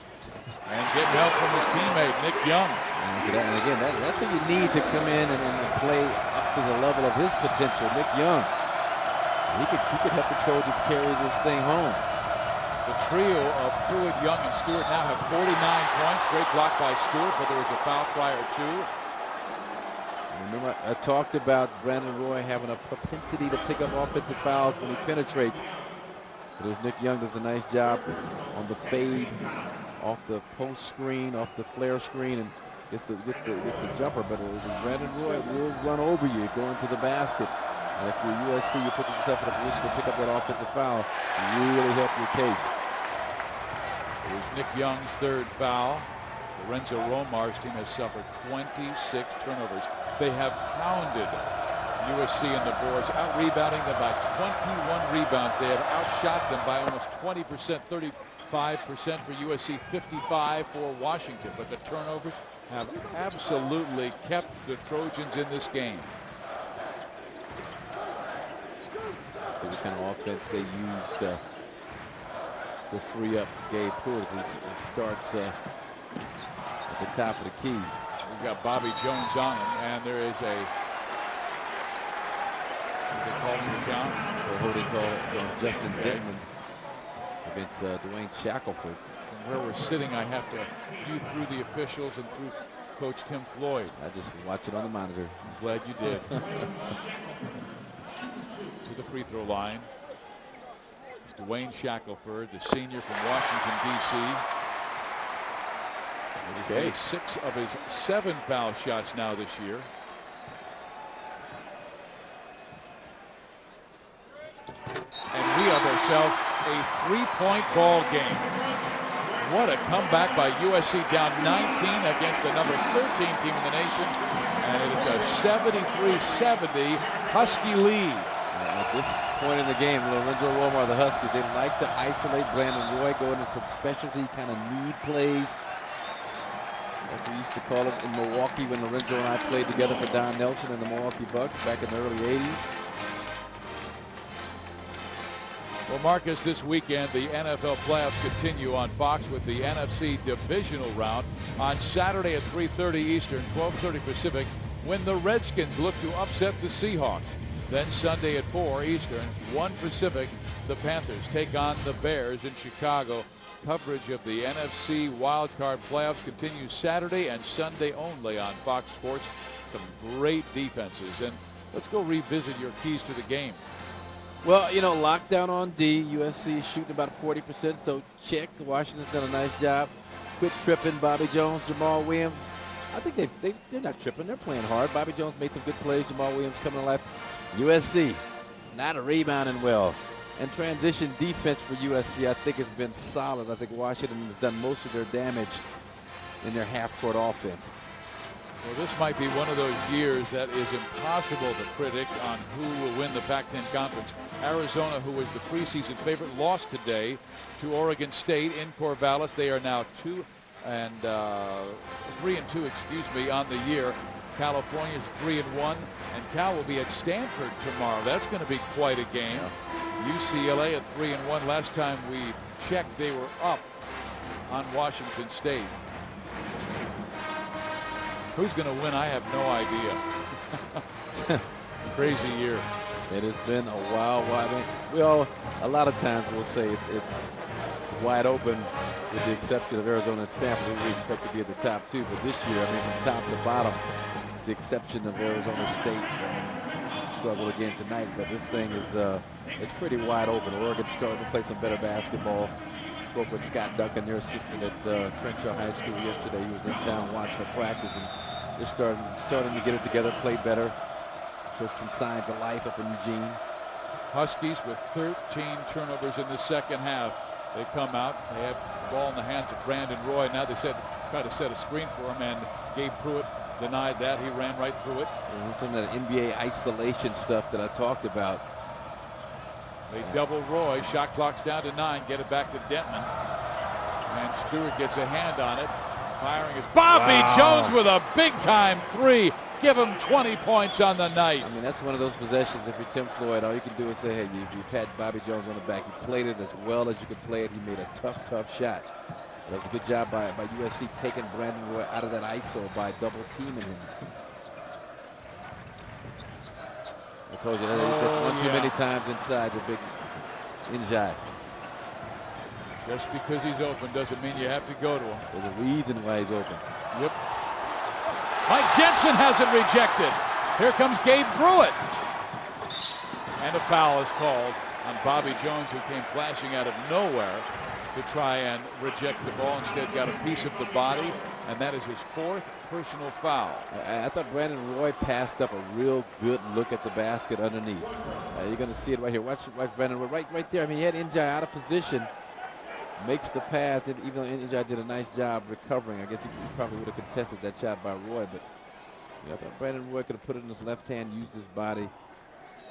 And getting help from his teammate, Nick Young. And again, that's what you need to come in and play up to the level of his potential. Nick Young, he could help the Trojans carry this thing home. The trio of Pruitt, Young, and Stewart now have 49 points. Great block by Stewart, but there was a foul prior to. Remember, I talked about Brandon Roy having a propensity to pick up offensive fouls when he penetrates. But as Nick Young does a nice job on the fade, off the post screen, off the flare screen, and gets the jumper. But Brandon Roy will run over you going to the basket. And if you're USC, you put yourself in a position to pick up that offensive foul, really help your case. Here's Nick Young's 3rd foul. Lorenzo Romar's team has suffered 26 turnovers. They have pounded USC in the boards, out-rebounding them by 21 rebounds. They have outshot them by almost 20%, 35% for USC, 55 for Washington. But the turnovers have absolutely kept the Trojans in this game. See what kind of offense they used to free up Gabe Pruitt as he starts at the top of the key. We've got Bobby Jones on him, and there is a holding the count. A holding call from Justin Denton. against Dwayne Shackelford. From where we're sitting, I have to view through the officials and through Coach Tim Floyd. I just watch it on the monitor. I'm glad you did. To the free throw line. It's Dwayne Shackelford, the senior from Washington, D.C. He's made 6 of his 7 foul shots now this year. And we have ourselves a 3-point ball game. What a comeback by USC, down 19 against the number 13 team in the nation. And it's a 73-70 Husky lead. At this point in the game, Lorenzo Romar, the Huskies, they like to isolate Brandon Roy, go into some specialty kind of need plays. Like we used to call it in Milwaukee when Lorenzo and I played together for Don Nelson and the Milwaukee Bucks back in the early 80s. Well, Marcus, this weekend the NFL playoffs continue on Fox with the NFC divisional round on Saturday at 3:30 Eastern, 12:30 Pacific, when the Redskins look to upset the Seahawks. Then Sunday at 4 Eastern, 1 Pacific, the Panthers take on the Bears in Chicago. Coverage of the NFC wildcard playoffs continues Saturday and Sunday only on Fox Sports. Some great defenses. And let's go revisit your keys to the game. Well, you know, lockdown on D. USC is shooting about 40%, so check. Washington's done a nice job. Quit tripping, Bobby Jones, Jamal Williams. I think they're not tripping. They're playing hard. Bobby Jones made some good plays. Jamal Williams coming to life. USC, not rebounding well. And transition defense for USC, I think, has been solid. I think Washington has done most of their damage in their half-court offense. Well, this might be one of those years that is impossible to predict on who will win the Pac-10 conference. Arizona, who was the preseason favorite, lost today to Oregon State in Corvallis. They are now 3-2, excuse me, on the year. California's 3-1, and Cal will be at Stanford tomorrow. That's going to be quite a game. UCLA at 3-1. Last time we checked, they were up on Washington State. Who's going to win? I have no idea. Crazy year. It has been a wild. Well, a lot of times we'll say it's wide open, with the exception of Arizona and Stanford, who we expect to be at the top 2. But this year, I mean, from top to bottom, with the exception of Arizona State, struggled again tonight. But this thing is it's pretty wide open. Oregon started to play some better basketball. Spoke with Scott Duncan, their assistant at Crenshaw High School yesterday. He was in town watching the practice, and they're starting to get it together, play better. Show some signs of life up in Eugene. Huskies with 13 turnovers in the second half. They come out, they have the ball in the hands of Brandon Roy. Now they try to set a screen for him, and Gabe Pruitt denied that. He ran right through it. Some of that NBA isolation stuff that I talked about. They double Roy. Shot clock's down to 9. Get it back to Denton. And Stewart gets a hand on it. Firing is Bobby Jones with a big-time 3. Give him 20 points on the night. I mean, that's one of those possessions. If you're Tim Floyd, all you can do is say, hey, you've had Bobby Jones on the back. He played it as well as you could play it. He made a tough shot. That was a good job by USC taking Brandon Roy out of that ISO by double teaming him. I told you, that's one too many times inside the big inside. Just because he's open doesn't mean you have to go to him. There's a reason why he's open. Yep. Mike Jensen has it rejected. Here comes Gabe Pruitt. And a foul is called on Bobby Jones, who came flashing out of nowhere to try and reject the ball. Instead got a piece of the body, and that is his 4th personal foul. I thought Brandon Roy passed up a real good look at the basket underneath. You're going to see it right here. Watch Brandon Roy right there. I mean, he had Njai out of position. Makes the pass, and even though Njai did a nice job recovering, I guess he probably would have contested that shot by Roy. But yeah, I thought Brandon Roy could have put it in his left hand, used his body,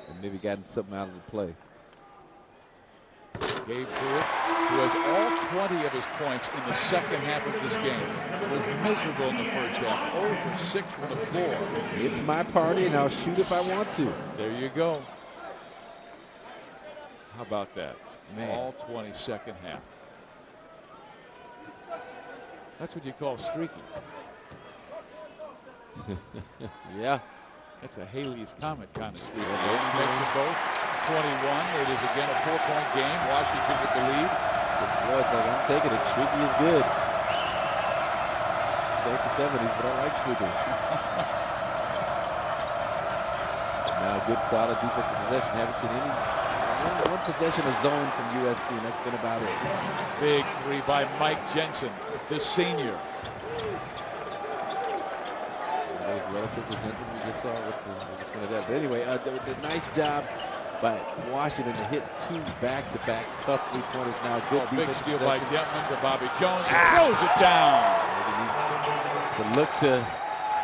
and maybe gotten something out of the play. Gabe Pruitt, who has all 20 of his points in the second half of this game, was miserable in the first half. 0 for 6 from the floor. It's my party, and I'll shoot if I want to. There you go. How about that? Man. All 20 second half. That's what you call streaky. Yeah. That's a Haley's Comet kind of streak. He makes them both. 21. It is again a 4-point game. Washington with the lead. Floyd's like, I'm taking it. Streaky is good. It's like the 70s, but I like streakers. Now, good, solid defensive possession. Haven't seen any one possession of zone from USC, and that's been about it. Big three by Mike Jensen, the senior. Those relative to Jensen we just saw with the point of that. But anyway, the nice job by Washington to hit 2 back-to-back tough three-pointers now. Good Big defensive steal by possession. Detman to Bobby Jones. Throws it down. To look to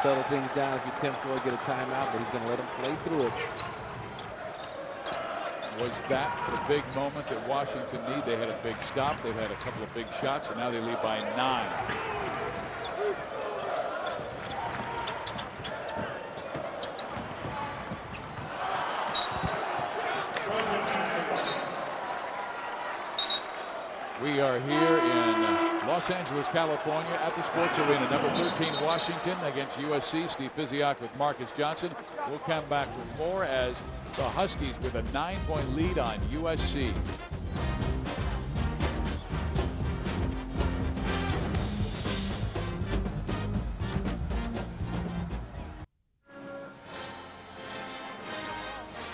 settle things down if you Tim Floyd get a timeout, but he's going to let him play through it. Was that the big moment that Washington need? They had a big stop. They've had a couple of big shots, and now they lead by 9. We are here in Los Angeles, California at the Sports Arena. Number 13, Washington against USC. Steve Physiak with Marcus Johnson. We'll come back with more as the Huskies with a 9-point lead on USC.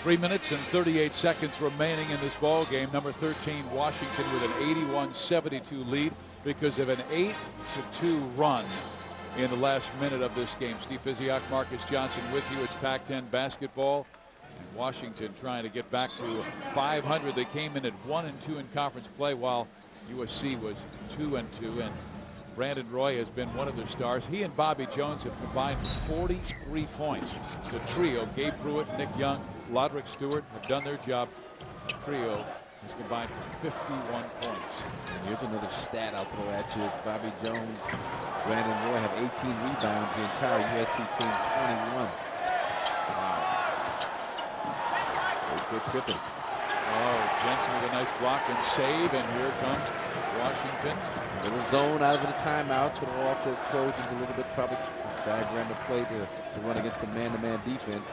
Three minutes and 38 seconds remaining in this ball game. Number 13, Washington with an 81-72 lead because of an 8-2 run in the last minute of this game. Steve Physiak, Marcus Johnson with you. It's Pac-10 basketball. And Washington trying to get back to 500. They came in at 1-2 in conference play while USC was 2-2. And Brandon Roy has been one of their stars. He and Bobby Jones have combined for 43 points. The trio, Gabe Pruitt, Nick Young, Lodrick Stewart, have done their job. The trio has combined for 51 points. And here's another stat I'll throw at you. Bobby Jones, Brandon Roy have 18 rebounds. The entire USC team 21. Wow. Good tripping. Oh, Jensen with a nice block and save, and here comes Washington. A little zone out of the timeout, put off the Trojans a little bit, probably diagram the play to run against the man-to-man defense.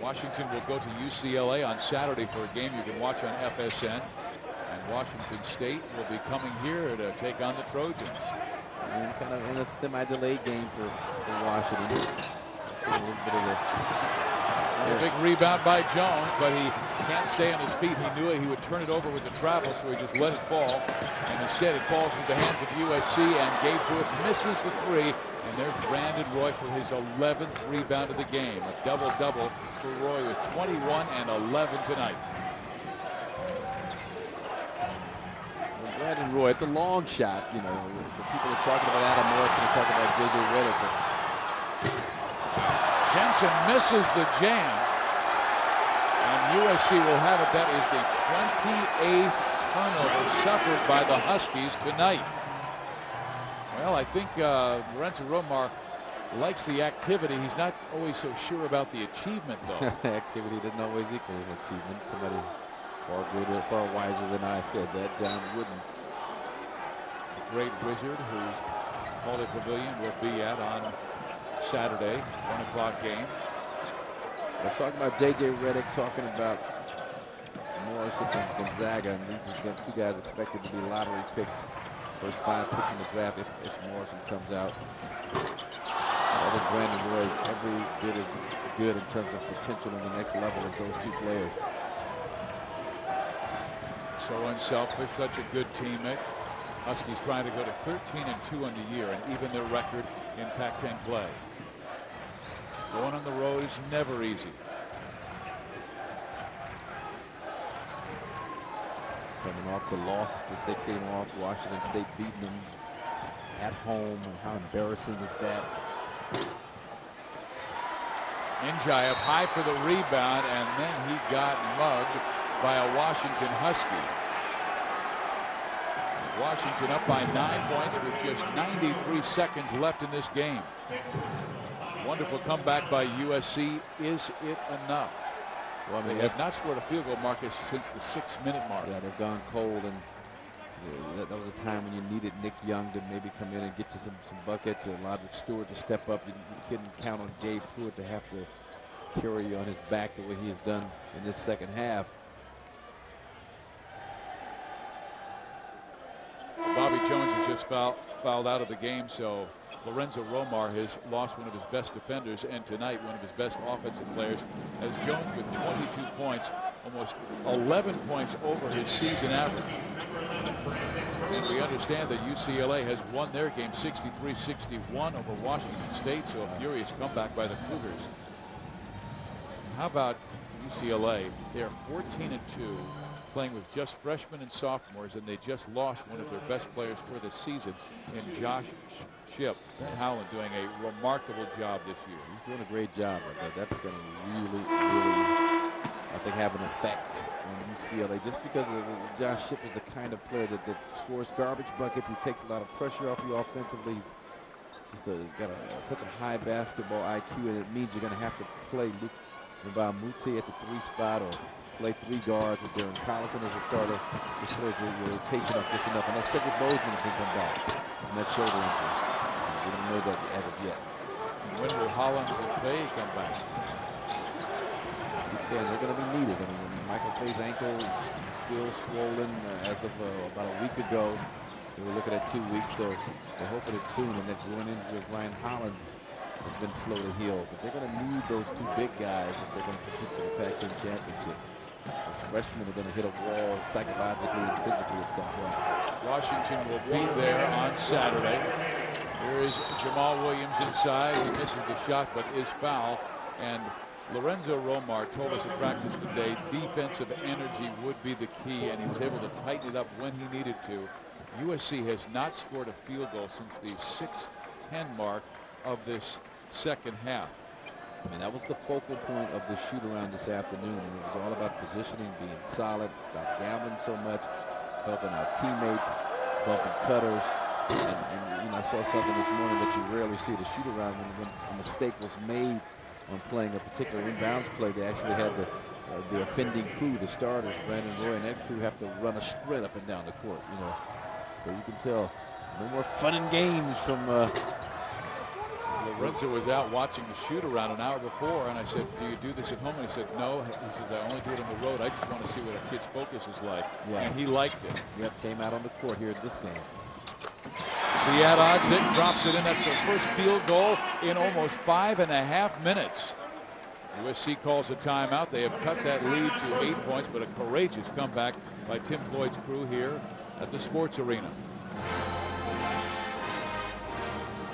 Washington will go to UCLA on Saturday for a game you can watch on FSN. And Washington State will be coming here to take on the Trojans. And kind of in a semi-delayed game for Washington. It's a little bit of a big rebound by Jones, but he can't stay on his feet. He knew he would turn it over with the travel, so he just let it fall. And instead, it falls into the hands of USC, and Gabe Pruitt misses the three. And there's Brandon Roy for his 11th rebound of the game. A double-double for Roy with 21 and 11 tonight. Well, Brandon Roy, it's a long shot. You know, the people are talking about Adam Morrison, they're talking about J.J. Redick. Jensen misses the jam. And USC will have it. That is the 28th turnover suffered by the Huskies tonight. Well, I think Lorenzo Romar likes the activity. He's not always so sure about the achievement, though. Activity doesn't always equal achievement. Somebody far greater, far wiser than I said that, John Wooden. The great wizard whose Calder Pavilion will be at on Saturday, 1 o'clock game. I was talking about J.J. Redick, talking about Morrison from Gonzaga, and these are two guys expected to be lottery picks. First 5 picks in the draft if Morrison comes out. I think Brandon Roy is every bit as good in terms of potential on the next level as those two players. So unselfish, such a good teammate. Huskies trying to go to 13-2 on the year and even their record in Pac-10 play. Going on the road is never easy. Coming off the loss that they came off, Washington State beating them at home, and how embarrassing is that? Njai up high for the rebound, and then he got mugged by a Washington Husky. Washington up by 9 points with just 93 seconds left in this game. Wonderful comeback by USC. Is it enough? Well, I mean, they have not scored a field goal, Marcus, since the 6-minute mark. Yeah, they've gone cold, and that was a time when you needed Nick Young to maybe come in and get you some buckets, or Lodrick Stewart to step up. You couldn't count on Gabe Pruitt to have to carry you on his back the way he has done in this second half. just fouled out of the game, so Lorenzo Romar has lost one of his best defenders, and tonight one of his best offensive players, as Jones with 22 points, almost 11 points over his season average. And we understand that UCLA has won their game 63-61 over Washington State, so a furious comeback by the Cougars. How about UCLA? They are 14-2, playing with just freshmen and sophomores, and they just lost one of their best players for the season in Josh Shipp. Ben Howland doing a remarkable job this year. He's doing a great job. That's going to really, I think, have an effect on UCLA, just because Josh Shipp is the kind of player that scores garbage buckets. He takes a lot of pressure off you offensively. He's just got such a high basketball IQ, and it means you're going to have to play Luke Mbamute at the 3 spot, or play 3 guards with Darren Collison as a starter. Just throws your rotation off just enough. And that's Cedric Bozeman can come back from that shoulder injury. We don't know that as of yet. When will Hollins and Faye come back? Keep saying they're going to be needed. I mean, Michael Faye's ankle is still swollen as of about a week ago. They were looking at 2 weeks, so they're hoping it's soon. And that going into Ryan Hollins has been slow to heal, but they're going to need those 2 big guys if they're going to compete for the Pac-10 championship. Those freshmen are going to hit a wall psychologically and physically at some point. Washington will be there on Saturday. Here is Jamal Williams inside. He misses the shot, but is fouled. And Lorenzo Romar told us at practice today defensive energy would be the key, and he was able to tighten it up when he needed to. USC has not scored a field goal since the 6:10 mark of this second half. I mean, that was the focal point of the shoot-around this afternoon, and it was all about positioning, being solid, stop gambling so much, helping our teammates, bumping cutters. And you know, I saw something this morning that you rarely see the shoot-around when a mistake was made on playing a particular inbounds play. They actually had the offending crew, the starters, Brandon Roy and that crew, have to run a sprint up and down the court. You know, so you can tell no more fun and games from. Lorenzo was out watching the shoot-around an hour before, and I said, "Do you do this at home?" And he said, "No." He says, "I only do it on the road. I just want to see what a kid's focus is like." Yeah. And he liked it. Yep, came out on the court here at this game. Siad odds it, drops it in. That's their first field goal in almost 5.5 minutes. USC calls a timeout. They have cut that lead to 8 points, but a courageous comeback by Tim Floyd's crew here at the Sports Arena.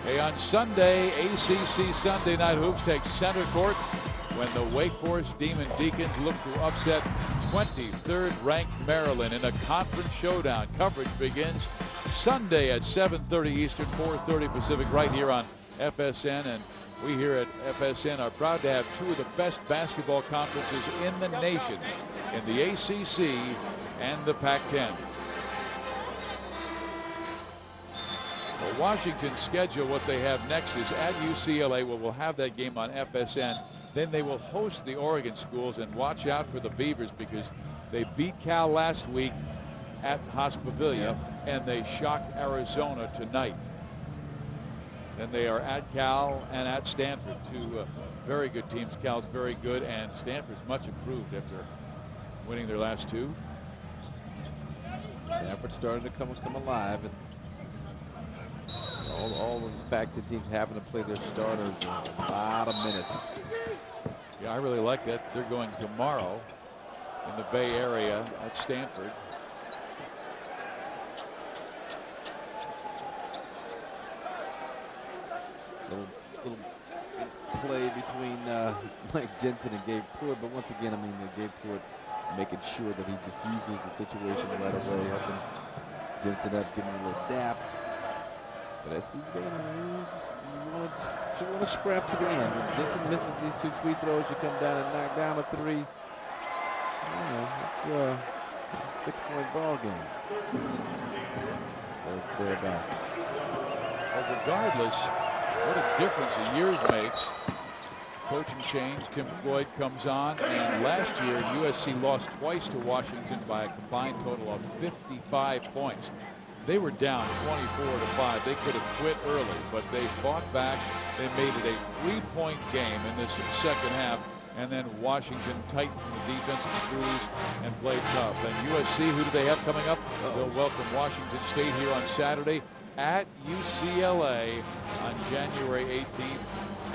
Hey, on Sunday, ACC Sunday Night Hoops takes center court when the Wake Forest Demon Deacons look to upset 23rd ranked Maryland in a conference showdown. Coverage begins Sunday at 7:30 Eastern, 4:30 Pacific, right here on FSN. And we here at FSN are proud to have 2 of the best basketball conferences in the nation, in the ACC and the Pac-10. Well, Washington's schedule, what they have next is at UCLA, where we'll have that game on FSN. Then they will host the Oregon schools, and watch out for the Beavers because they beat Cal last week at Hospavilla, and they shocked Arizona tonight. Then they are at Cal and at Stanford, 2 very good teams. Cal's very good, and Stanford's much improved after winning their last 2. Stanford starting to come alive. And all those Pac-10 teams having to play their starters a lot of minutes. Yeah, I really like that. They're going tomorrow in the Bay Area at Stanford. Little play between Mike Jensen and Gabe Pruitt, but once again, I mean, Gabe Pruitt making sure that he diffuses the situation right away, helping Jensen up, giving him a little dap. But as he's getting, you want to scrap to the end. When Jensen misses these 2 free throws, you come down and knock down a 3. You know, it's a 6-point ball game. Well, regardless, what a difference a year makes. Coaching change. Tim Floyd comes on, and last year USC lost twice to Washington by a combined total of 55 points. They were down 24-5. They could have quit early, but they fought back. They made it a 3-point game in this second half, and then Washington tightened the defensive screws and played tough. And USC, who do they have coming up? They'll welcome Washington State here on Saturday at UCLA on January 18th.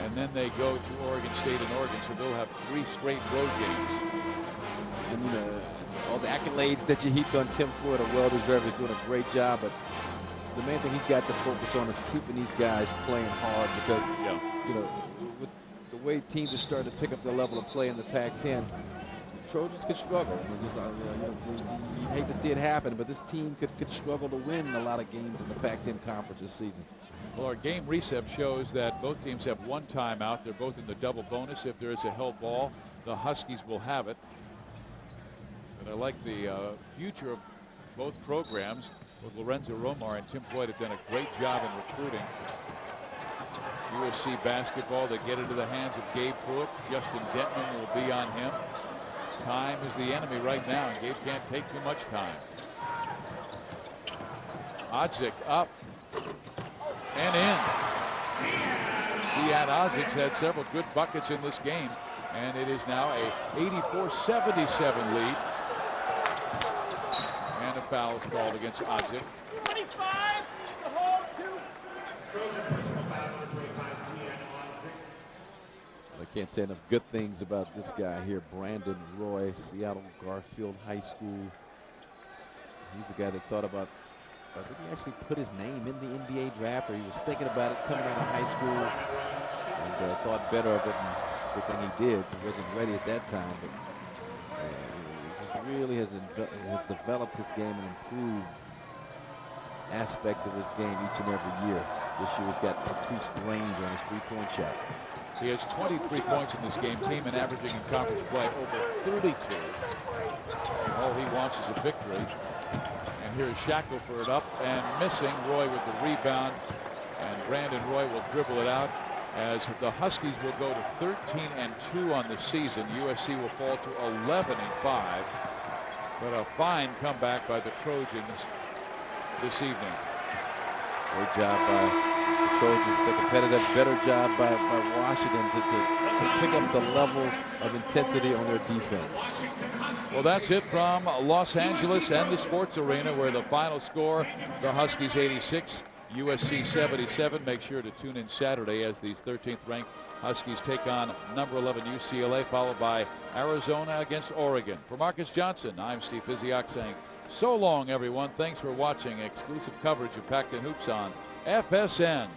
And then they go to Oregon State and Oregon, so they'll have 3 straight road games. And all the accolades that you heaped on Tim Floyd are well deserved. He's doing a great job, but the main thing he's got to focus on is keeping these guys playing hard, because with the way teams are starting to pick up their level of play in the Pac-10, the Trojans could struggle. I mean, just you hate to see it happen, but this team could struggle to win a lot of games in the Pac-10 conference this season. Well, our game recap shows that both teams have 1 timeout. They're both in the double bonus. If there is a held ball, the Huskies will have it. And I like the future of both programs. Both Lorenzo Romar and Tim Floyd have done a great job in recruiting. USC basketball, they get into the hands of Gabe Pruitt. Justin Denton will be on him. Time is the enemy right now, and Gabe can't take too much time. Odzik up and in. Ziad Odzik's had several good buckets in this game, and it is now a 84-77 lead. And a foul is called against Odzik. 25 to hold 2. Trojan personal foul number 25, Ziad Odzik. I can't say enough good things about this guy here, Brandon Roy, Seattle Garfield High School. He's the guy that thought about, did he actually put his name in the NBA draft, or he was thinking about it coming out of high school and thought better of it, and good thing he did. He wasn't ready at that time, but he just really has developed his game and improved aspects of his game each and every year. This year he's got increased range on his 3-point shot. He has 23 points in this game, came in averaging in conference play over 32. All he wants is a victory. And here's Shackelford up and missing. Roy with the rebound, and Brandon Roy will dribble it out as the Huskies will go to 13-2 on the season. USC will fall to 11-5. But a fine comeback by the Trojans this evening. Great job by the Trojans. A competitive, better job by Washington to pick up the level of intensity on their defense. Well, that's it from Los Angeles and the Sports Arena, where the final score, the Huskies 86, USC 77. Make sure to tune in Saturday as these 13th ranked Huskies take on number 11 UCLA, followed by Arizona against Oregon. For Marcus Johnson, I'm Steve Physiak saying so long, everyone. Thanks for watching exclusive coverage of Pac-10 Hoops on FSN.